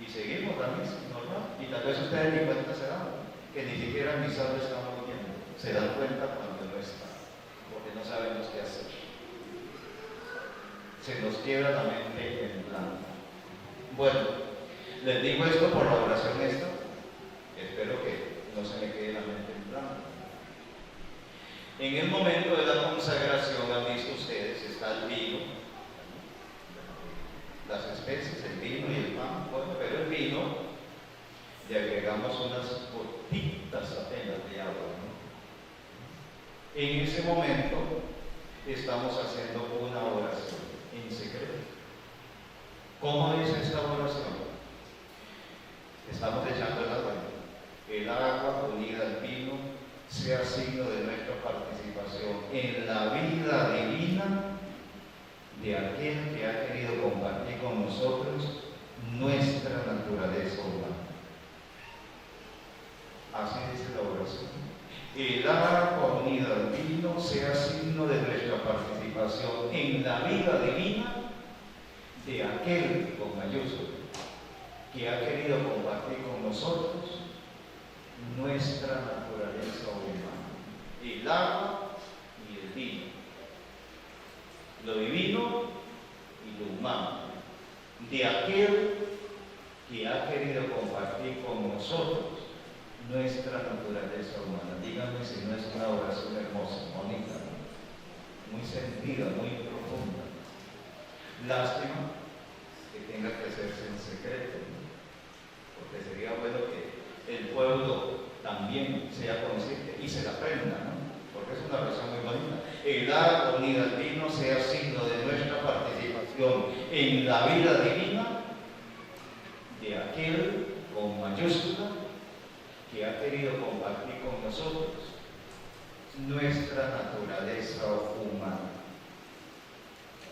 Y seguimos la misa normal, y tal vez ustedes ni cuenta se dan que ni siquiera el misal lo estamos viendo. se dan cuenta cuando no está, porque no sabemos qué hacer. Se nos queda la mente en blanco. Bueno, les digo esto por la oración esta. Espero que no se me quede la mente en blanco. En el momento de la consagración, han visto ustedes, está el vino, las especies, el vino y el pan. Bueno, pero el vino le agregamos unas gotitas apenas de agua, ¿no? En ese momento estamos haciendo una oración en secreto. ¿Cómo dice esta oración? Estamos echando el agua. El agua unida al vino sea signo de nuestra participación en la vida divina de aquel que ha querido compartir con nosotros nuestra naturaleza humana. Así dice la oración. El agua unida al vino sea signo de nuestra participación en la vida divina de aquel, con mayúscula, que ha querido compartir con nosotros nuestra naturaleza humana. El agua y el vino. Lo divino y lo humano. De aquel que ha querido compartir con nosotros nuestra naturaleza humana. Díganme si no es una oración hermosa, bonita, muy sentida, muy profunda. Lástima que tenga que hacerse en secreto, porque sería bueno que el pueblo también sea consciente y se la aprenda, ¿no? Porque es una oración muy bonita. El agua unida al vino sea signo de nuestra participación en la vida divina de aquel, con mayúscula, que ha querido compartir con nosotros nuestra naturaleza humana.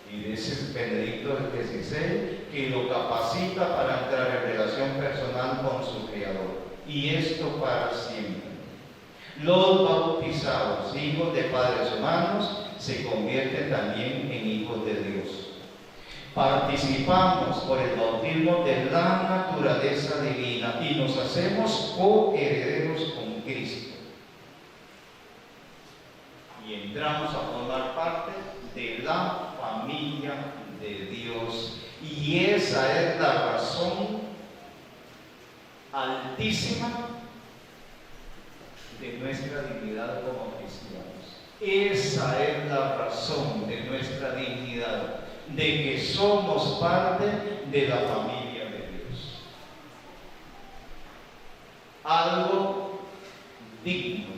Y dice Benedicto XVI que lo capacita para entrar en relación personal con su Creador. Y esto para siempre. Los bautizados, hijos de padres humanos, se convierten también en hijos de Dios. Participamos por el bautismo de la naturaleza divina y nos hacemos coherederos con Cristo. Y entramos a formar parte de la familia de Dios. Y esa es la razón altísima de nuestra dignidad como cristianos. Esa es la razón de nuestra dignidad, de que somos parte de la familia de Dios. Algo digno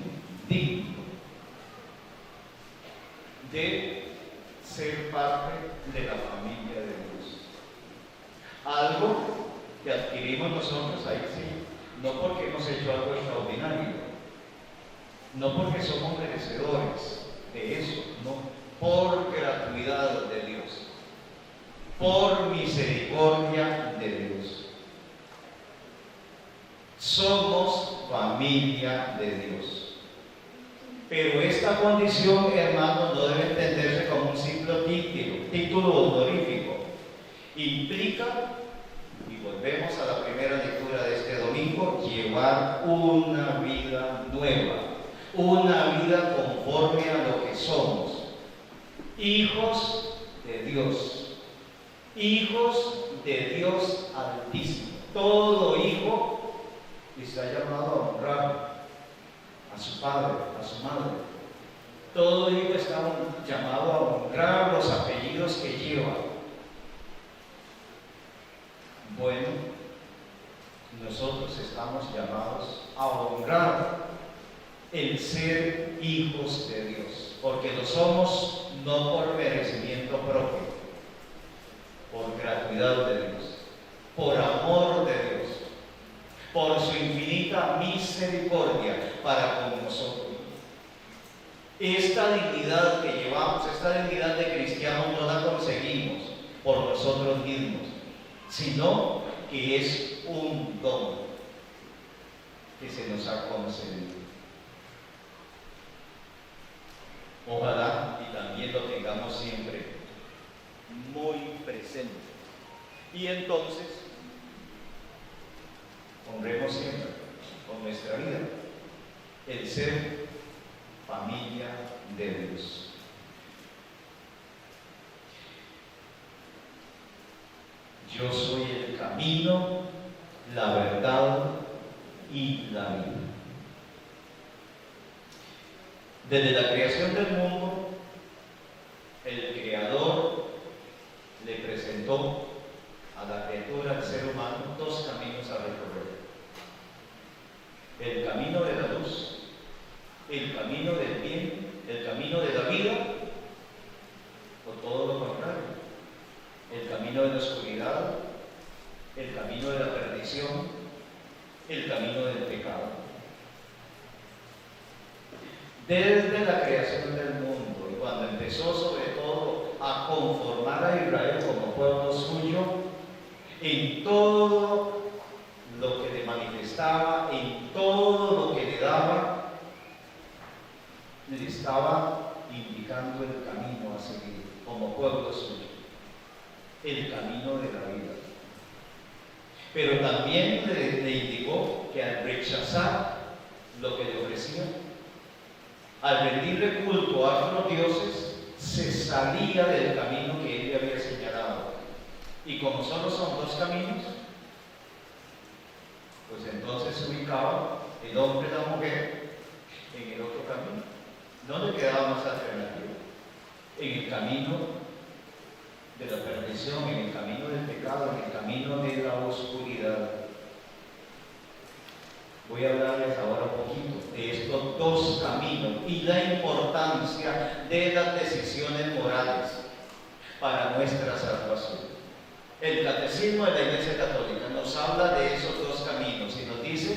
de ser parte de la familia de Dios. Algo que adquirimos nosotros ahí sí, no porque hemos hecho algo extraordinario, no porque somos merecedores de eso, no, por gratuidad de Dios, por misericordia de Dios. Somos familia de Dios. Pero esta condición, hermanos, no debe entenderse como un simple título honorífico. Implica, y volvemos a la primera lectura de este domingo, llevar una vida nueva, una vida conforme a lo que somos, hijos de Dios Altísimo. Todo hijo está llamado a honrar a su padre, a su madre. Todo hijo está llamado a honrar los apellidos que lleva. Bueno, nosotros estamos llamados a honrar el ser hijos de Dios, porque lo somos no por merecimiento propio, por gratuidad de Dios, por amor de Dios, por su infinita misericordia para con nosotros. Esta dignidad que llevamos, esta dignidad de cristianos, no la conseguimos por nosotros mismos, sino que es un don que se nos ha concedido. Ojalá y también lo tengamos siempre muy presente. Y entonces, honremos siempre con nuestra vida el ser Yo soy el camino, la verdad y la vida. Desde la creación del mundo, el Creador le presentó a la criatura, al ser humano, dos caminos a recorrer. El camino de la luz, el camino del bien, el camino de la vida, o todo lo contrario, el camino de la oscuridad, el camino de la perdición, el camino del pecado. Desde la creación del mundo y cuando empezó sobre todo a conformar a Israel como pueblo suyo, en todo lo que le manifestaba, en todo lo que le daba, le estaba indicando el camino a seguir como pueblo suyo, el camino de la vida. Pero también le indicó que al rechazar lo que le ofrecía, al rendirle culto a otros dioses, se salía del camino que él le había señalado. Y como solo son dos caminos, pues entonces se ubicaba el hombre y la mujer en el otro camino. No le quedaba más alternativa. En el camino de la perdición, en el camino del pecado, en el camino de la oscuridad. Voy a hablarles ahora un poquito de estos dos caminos y la importancia de las decisiones morales para nuestra salvación. El Catecismo de la Iglesia Católica nos habla de esos dos caminos y nos dice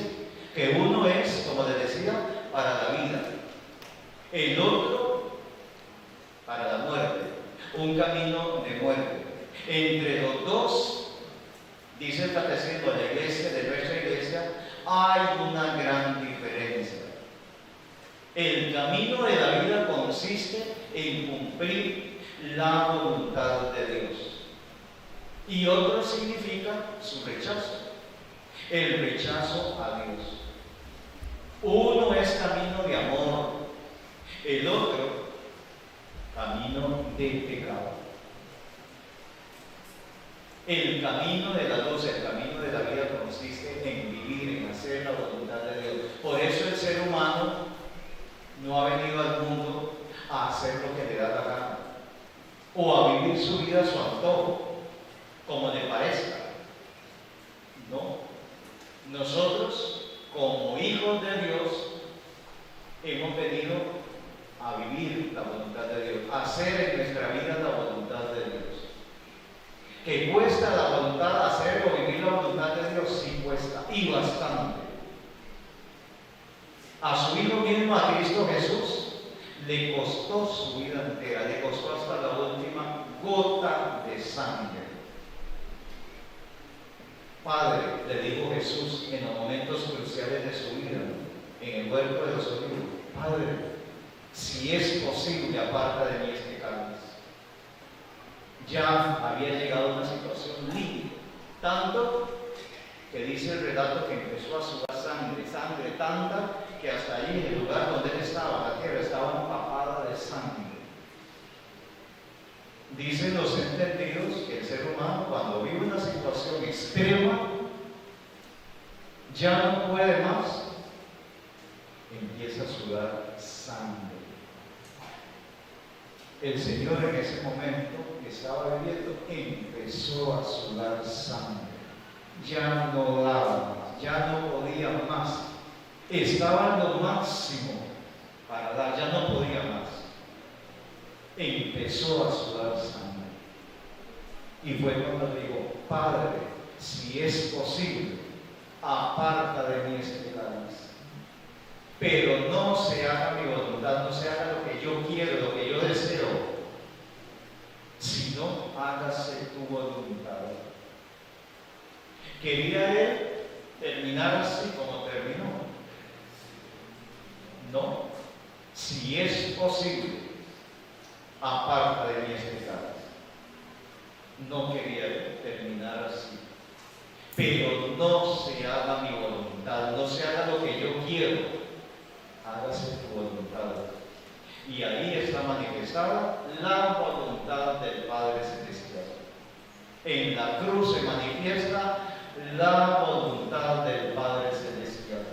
que uno es, como les decía, para la vida, el otro para la muerte, un camino de muerte. Entre los dos, dice el Catecismo de la Iglesia, de nuestra Iglesia, hay una gran diferencia. El camino de la vida consiste en cumplir la voluntad de Dios. Y otro significa su rechazo, el rechazo a Dios. Uno es camino de amor, el otro camino de pecado. El camino de la luz, el camino de la vida consiste en vivir, en hacer la voluntad de Dios. Por eso el ser humano no ha venido al mundo a hacer lo que le da la gana o a vivir su vida a su antojo, como le parezca. No. Nosotros, como hijos de Dios, hemos venido a vivir la voluntad de Dios, a hacer en nuestra vida la voluntad de Dios. ¿Que cuesta la voluntad hacer o vivir la voluntad de Dios? Sí cuesta, y bastante. A su Hijo mismo, a Cristo Jesús, le costó su vida entera, le costó hasta la última gota de sangre. Padre, le dijo Jesús en los momentos cruciales de su vida, en el huerto de los olivos: Padre, si es posible, aparta de mí este cáliz. Ya había llegado a una situación límite, tanto que dice el relato que empezó a sudar sangre tanta que hasta allí, en el lugar donde él estaba, la tierra estaba empapada de sangre. Dicen los entendidos que el ser humano, cuando vive una situación extrema, ya no puede más, empieza a sudar sangre. El Señor en ese momento que estaba viviendo empezó a sudar sangre. Ya no daba más, ya no podía más. Estaba en lo máximo para dar, ya no podía más. Empezó a sudar sangre. Y fue cuando dijo: Padre, si es posible, aparta de mí este cáliz. Pero no se haga mi voluntad, no se haga lo que yo quiero, lo que yo deseo, sino hágase tu voluntad. ¿Quería él terminar así como terminó? No. Si es posible, aparta de mí este cáliz. No quería él terminar así. Pero no se haga mi voluntad, no se haga lo que yo quiero, hágase tu voluntad. Y ahí está manifestada la voluntad del Padre Celestial, en la cruz se manifiesta la voluntad del Padre Celestial.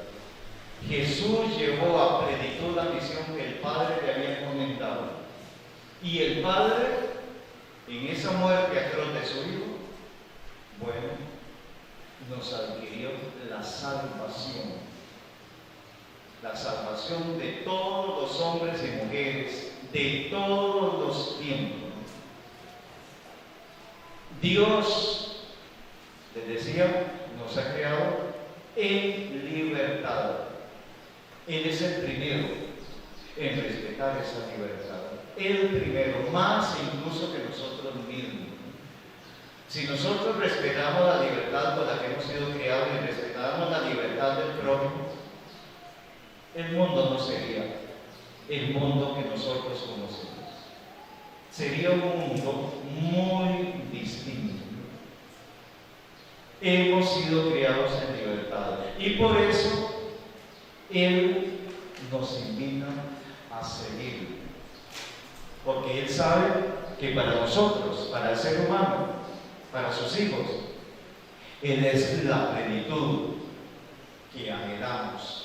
Jesús llevó a plenitud la misión que el Padre le había encomendado. Y el Padre, en esa muerte atroz de su Hijo, bueno, nos adquirió la salvación. La salvación de todos los hombres y mujeres, de todos los tiempos. Dios, les decía, nos ha creado en libertad. Él es el primero en respetar esa libertad. El primero, más incluso que nosotros mismos. Si nosotros respetamos la libertad con la que hemos sido criados y respetamos la libertad del prójimo, el mundo no sería el mundo que nosotros conocemos. Sería un mundo muy distinto. Hemos sido criados en libertad y por eso Él nos invita a seguir. Porque Él sabe que para nosotros, para el ser humano, para sus hijos, Él es la plenitud que anhelamos.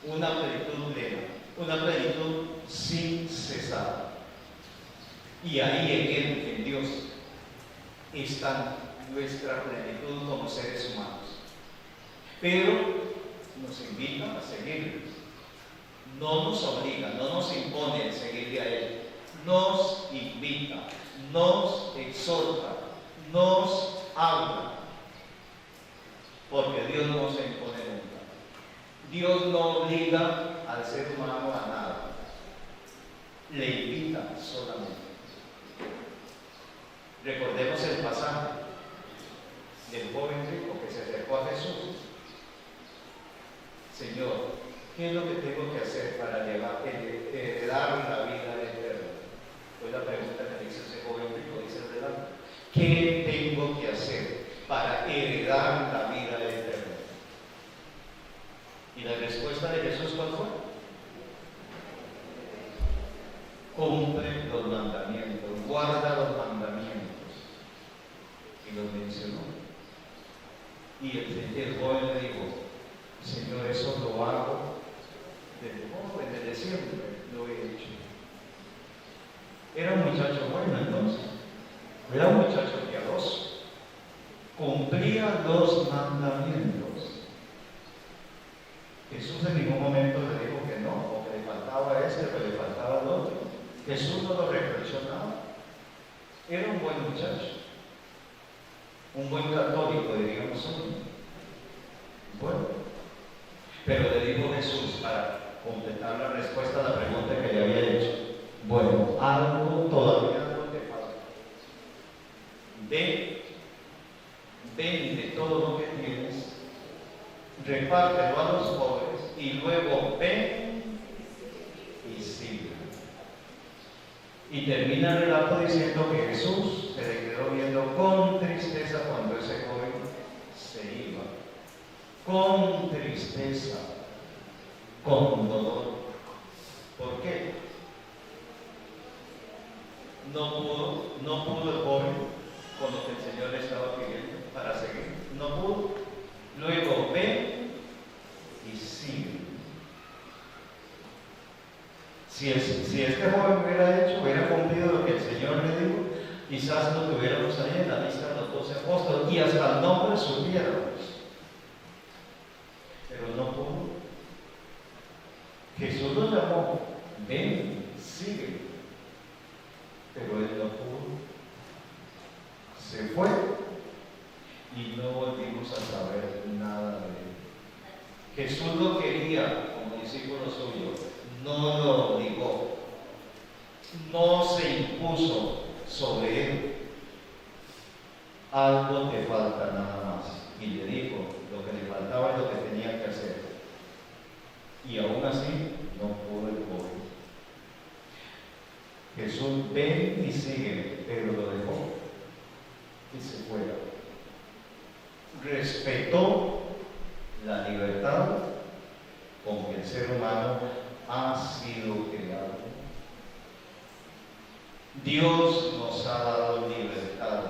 Una plenitud plena, una plenitud sin cesar. Y ahí en Él, en Dios, está nuestra plenitud como seres humanos. Pero nos invita a seguirle. No nos obliga, no nos impone el seguirle a Él. Nos invita, nos exhorta, nos habla. Porque Dios no se impone nunca. Dios no obliga al ser humano a nada. Le invita solamente. Recordemos el pasaje del joven rico que se acercó a Jesús. Señor, ¿qué es lo que tengo que hacer para heredar la vida eterna? Fue la pregunta que le hizo ese joven rico, dice el relato. ¿Qué tengo que hacer para heredar la vida eterna? ¿Y la respuesta de Jesús cuál fue? Cumple los mandamientos, guarda los mandamientos. Y los mencionó. Y el joven le dijo, Señor, eso lo hago desde siempre, lo he hecho. Era un muchacho bueno entonces, era un muchacho piadoso, cumplía los mandamientos. Jesús en ningún momento le dijo que no, o que le faltaba este, o que le faltaba el otro. Jesús no lo reprochó nada. Era un buen muchacho, un buen católico, diríamos nosotros. Bueno, pero le dijo Jesús, para completar la respuesta a la pregunta que le había hecho, bueno, todavía algo te falta. Vende todo lo que tienes, repártelo a los pobres y luego ven y sigue. Y termina el relato diciendo que Jesús se le quedó viendo con tristeza cuando ese joven se iba. Con tristeza, con dolor. ¿Por qué? No pudo el joven con lo que el Señor le estaba pidiendo para seguir. No pudo. Luego ve y sigue. Si este joven hubiera cumplido lo que el Señor le dijo, quizás lo tuviéramos ahí en la lista de los 12 apóstoles y hasta el nombre supiéramos. Pero no pudo. Jesús lo llamó, ven, sigue. Pero él no pudo. Se fue y no volvimos a saber nada de él. Jesús lo quería como discípulo suyo, no lo obligó, no se impuso sobre él. Algo te falta nada más. Y le dijo lo que le faltaba y lo que tenía que hacer. Y aún así no pudo el joven. Jesús ven y sigue, pero lo dejó y se fue. Respetó la libertad con que el ser humano ha sido creado. Dios nos ha dado libertad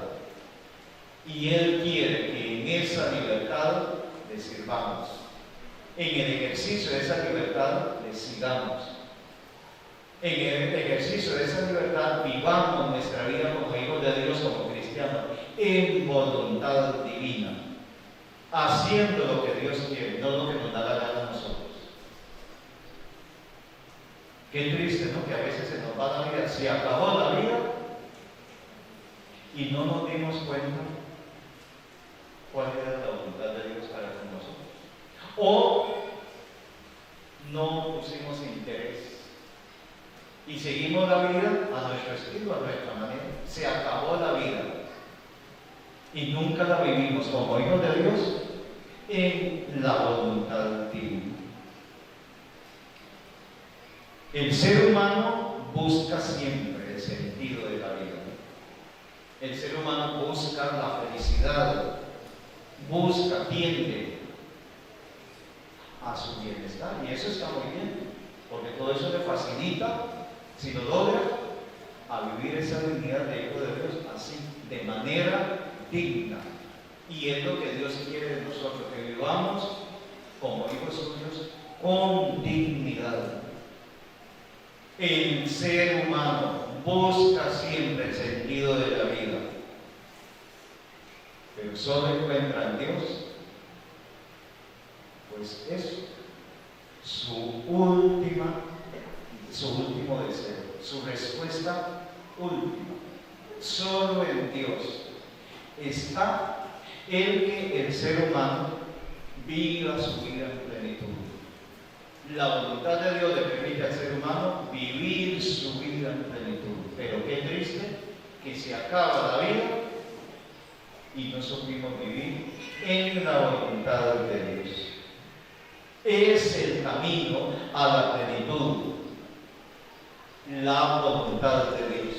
Y Él quiere que en esa libertad le sirvamos. En el ejercicio de esa libertad le sigamos. En el ejercicio de esa libertad vivamos nuestra vida como hijos de Dios, como cristianos, en voluntad divina, haciendo lo que Dios quiere, no lo que nos da la gana a nosotros. Qué triste, ¿no? Que a veces se nos va la vida, se acabó la vida y no nos dimos cuenta cuál era la voluntad de Dios para con nosotros. O no pusimos interés y seguimos la vida a nuestro estilo, a nuestra manera. Se acabó la vida y nunca la vivimos como hijos de Dios en la voluntad divina. El ser humano busca siempre el sentido de la vida. El ser humano busca la felicidad, tiende a su bienestar, y eso está muy bien, porque todo eso le facilita, si lo logra, a vivir esa dignidad de hijo de Dios así, de manera digna. Y es lo que Dios quiere de nosotros, que vivamos como hijos suyos con dignidad. El ser humano busca siempre el sentido de la vida, pero solo encuentra en Dios, pues eso, su último deseo, su respuesta última. Solo en Dios está el que el ser humano viva su vida en plenitud. La voluntad de Dios le permite al ser humano vivir su vida en plenitud. Pero qué triste que se acaba la vida y no supimos vivir en la voluntad de Dios. Es el camino a la plenitud, la voluntad de Dios,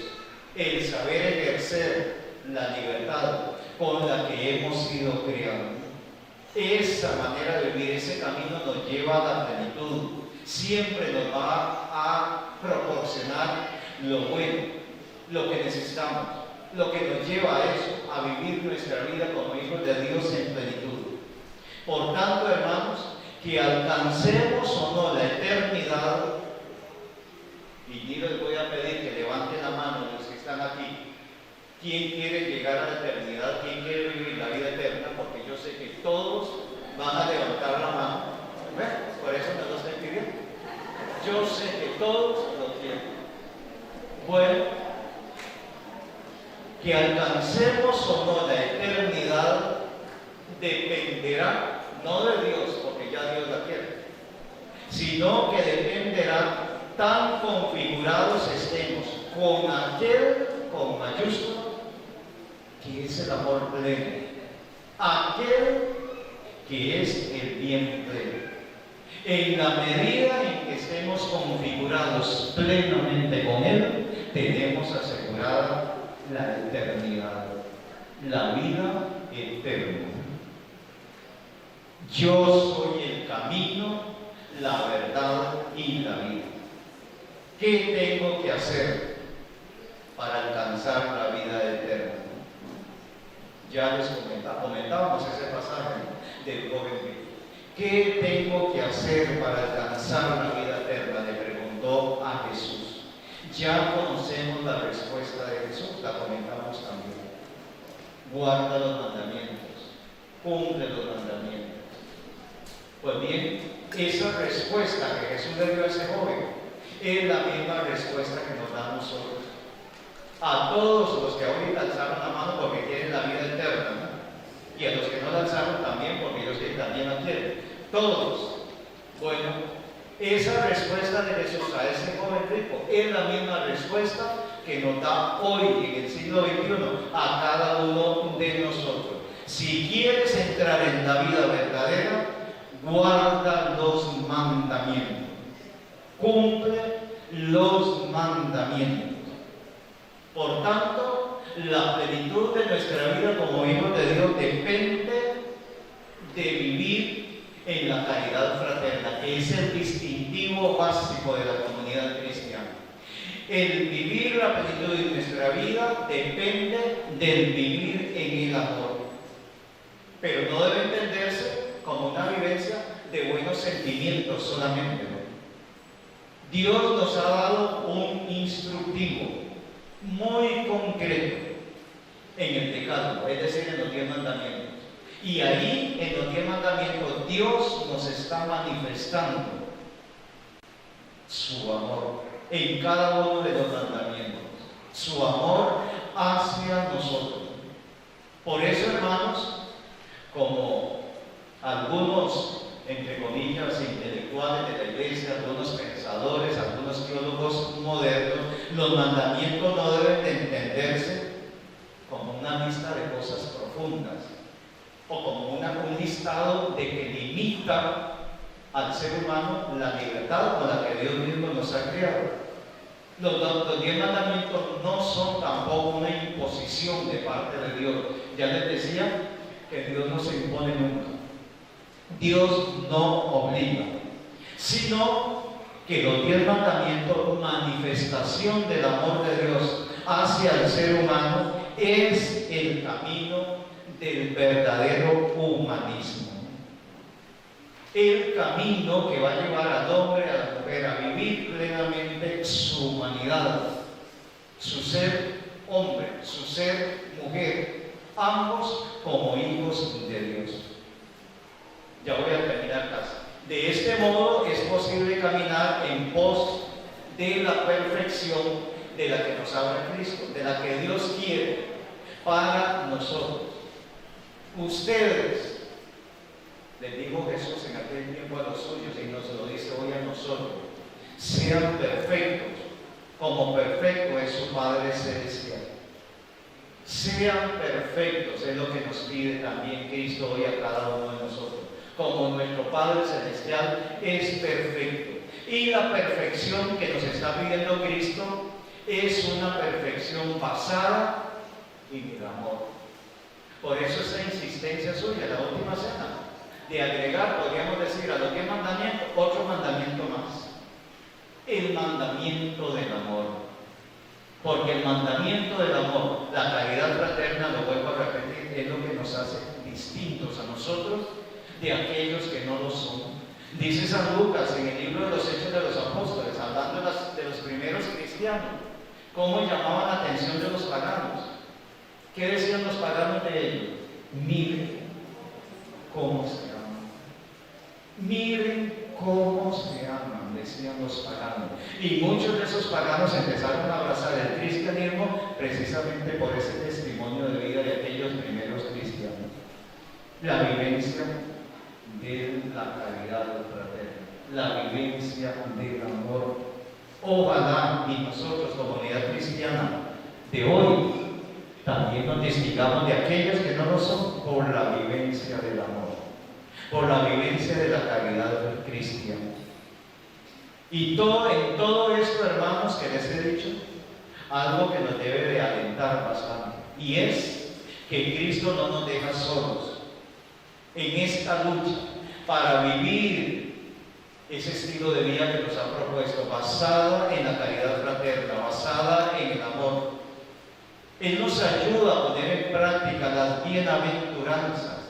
el saber ejercer la libertad con la que hemos sido creados. Esa manera de vivir, ese camino nos lleva a la plenitud. Siempre nos va a proporcionar lo bueno, lo que necesitamos, lo que nos lleva a eso, a vivir nuestra vida como hijos de Dios en plenitud. Por tanto, hermanos, que alcancemos o no la eternidad, y ni les voy a pedir que levanten la mano los que están aquí. ¿Quién quiere llegar a la eternidad? ¿Quién quiere vivir la vida eterna? Porque yo sé que todos van a levantar la mano. ¿Ves? Por eso me lo estoy pidiendo. Yo sé que todos lo quieren. Bueno, que alcancemos o no la eternidad dependerá no de Dios, porque ya Dios la quiere, sino que dependerá tan configurados estemos con aquel, con mayúscula, que es el amor pleno, aquel que es el bien pleno. En la medida en que estemos configurados plenamente con Él, tenemos asegurada la eternidad, la vida eterna. Yo soy el camino, la verdad y la vida. ¿Qué tengo que hacer para alcanzar la vida eterna? Ya les comentábamos ese pasaje del joven rico. ¿Qué tengo que hacer para alcanzar la vida eterna? Le preguntó a Jesús. Ya conocemos la respuesta de Jesús, la comentamos también. Guarda los mandamientos, cumple los mandamientos. Pues bien, esa respuesta que Jesús le dio a ese joven es la misma respuesta que nos da a nosotros. A todos los que ahorita alzaron la mano porque quieren la vida eterna, ¿no? Y a los que no la alzaron también porque ellos que también la quieren. Todos. Bueno, esa respuesta de Jesús a ese joven rico es la misma respuesta que nos da hoy en el siglo XXI a cada uno de nosotros. Si quieres entrar en la vida verdadera, guarda los mandamientos. Cumple los mandamientos. Por tanto, la plenitud de nuestra vida como hijos de Dios depende de vivir en la caridad fraterna, que es el distintivo básico de la comunidad cristiana. El vivir la plenitud de nuestra vida depende del vivir en el amor. pero no debe entenderse como una vivencia de buenos sentimientos solamente, ¿no? Dios nos ha dado un instructivo muy concreto en el decálogo, es decir, en los 10 mandamientos. Y ahí, en los 10 mandamientos, Dios nos está manifestando su amor en cada uno de los mandamientos, su amor hacia nosotros. Por eso, hermanos, como algunos, entre comillas, intelectuales de la iglesia, algunos pensadores, algunos teólogos modernos, los mandamientos no deben de entenderse como una lista de cosas profundas o como un listado de que limita al ser humano la libertad con la que Dios mismo nos ha creado. Los 10 mandamientos no son tampoco una imposición de parte de Dios. Ya les decía que Dios no se impone nunca. Dios no obliga, sino que los 10 mandamientos, manifestación del amor de Dios hacia el ser humano, es el camino del verdadero humanismo. El camino que va a llevar al hombre, a la mujer, a vivir plenamente su humanidad, su ser hombre, su ser mujer, ambos como hijos de Dios. Ya voy a terminar casi. De este modo es posible caminar en pos de la perfección de la que nos habla Cristo, de la que Dios quiere para nosotros. Ustedes, les dijo Jesús en aquel tiempo a los suyos y nos lo dice hoy a nosotros, sean perfectos como perfecto es su Padre Celestial. Sean perfectos es lo que nos pide también Cristo hoy a cada uno de nosotros. Como nuestro Padre Celestial es perfecto. Y la perfección que nos está pidiendo Cristo es una perfección basada en el amor. Por eso esa insistencia suya, la última cena, de agregar, podríamos decir, a los 10 mandamientos, otro mandamiento más. El mandamiento del amor. Porque el mandamiento del amor, la caridad fraterna, lo vuelvo a repetir, es lo que nos hace distintos a nosotros de aquellos que no lo son. Dice San Lucas en el libro de los Hechos de los Apóstoles, hablando de los primeros cristianos, cómo llamaban la atención de los paganos. ¿Qué decían los paganos de ellos? Miren cómo se aman. Miren cómo se aman, decían los paganos. Y muchos de esos paganos empezaron a abrazar el cristianismo precisamente por ese testimonio de vida de aquellos primeros cristianos. La vivencia de la caridad fraterna, la vivencia del amor. Ojalá y nosotros, comunidad cristiana de hoy, también nos distingamos de aquellos que no lo son por la vivencia del amor, por la vivencia de la caridad cristiana. Y en todo esto, hermanos, que les he dicho, algo que nos debe de alentar bastante, y es que Cristo no nos deja solos en esta lucha para vivir ese estilo de vida que nos ha propuesto, basada en la caridad fraterna, basada en el amor. Él nos ayuda a poner en práctica las bienaventuranzas,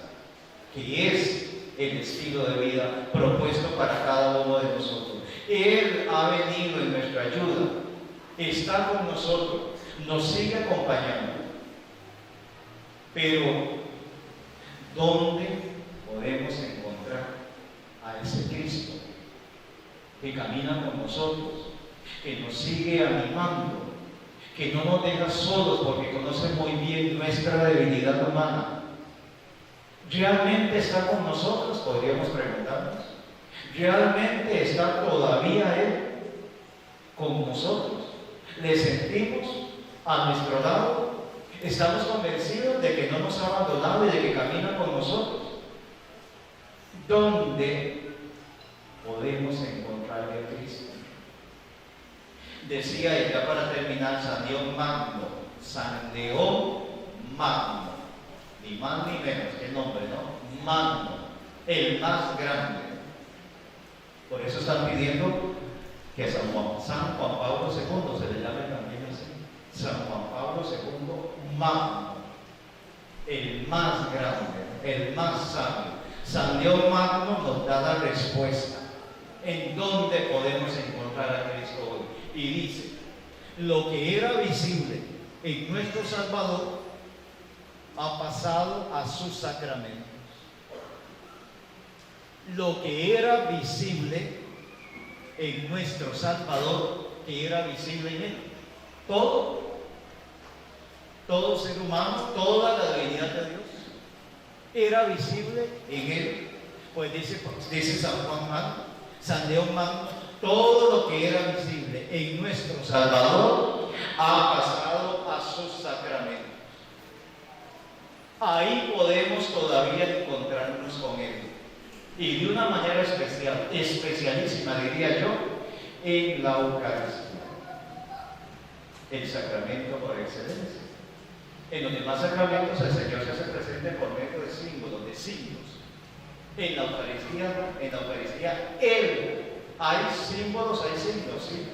que es el estilo de vida propuesto para cada uno de nosotros. Él ha venido en nuestra ayuda, está con nosotros, nos sigue acompañando. Pero, ¿dónde podemos encontrar a ese Cristo que camina con nosotros, que nos sigue animando, que no nos deja solos porque conoce muy bien nuestra debilidad humana? ¿Realmente está con nosotros? Podríamos preguntarnos. ¿Realmente está todavía Él con nosotros? ¿Le sentimos a nuestro lado? ¿Estamos convencidos de que no nos ha abandonado y de que camina con nosotros? ¿Dónde podemos encontrarle a Cristo? Decía, y ya para terminar, San León Magno, ni más ni menos, qué nombre, ¿no? Magno, el más grande. Por eso están pidiendo que a San Juan Pablo II se le llame también así. San Juan Pablo II Magno, el más grande, el más sabio. San León Magno nos da la respuesta en dónde podemos encontrar a Cristo hoy. Y dice, lo que era visible en nuestro Salvador ha pasado a sus sacramentos. Lo que era visible en nuestro Salvador, que era visible en Él, todo ser humano, toda la divinidad de Dios, era visible en Él. Pues dice San Juan Magno, San León Magno, todo lo que era visible en nuestro Salvador ha pasado a sus sacramentos. Ahí podemos todavía encontrarnos con Él. Y de una manera especial, especialísima diría yo, en la Eucaristía, el sacramento por excelencia. En los demás sacramentos el Señor se hace presente por medio de símbolos, de signos. En la Eucaristía, Él, hay símbolos, hay signos, sí,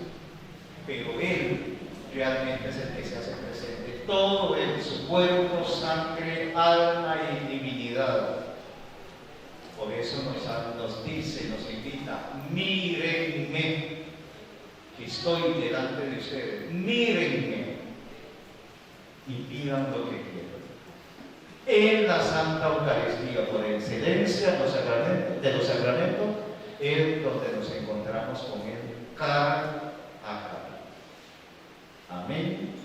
pero Él realmente es el que se hace presente. Todo Él, su cuerpo, sangre, alma y divinidad. Por eso nos dice, nos invita, mírenme, que estoy delante de ustedes, mírenme y pidan lo que quieran. En la Santa Eucaristía, por excelencia de los sacramentos, es donde nos encontramos con Él cara a cara. Amén.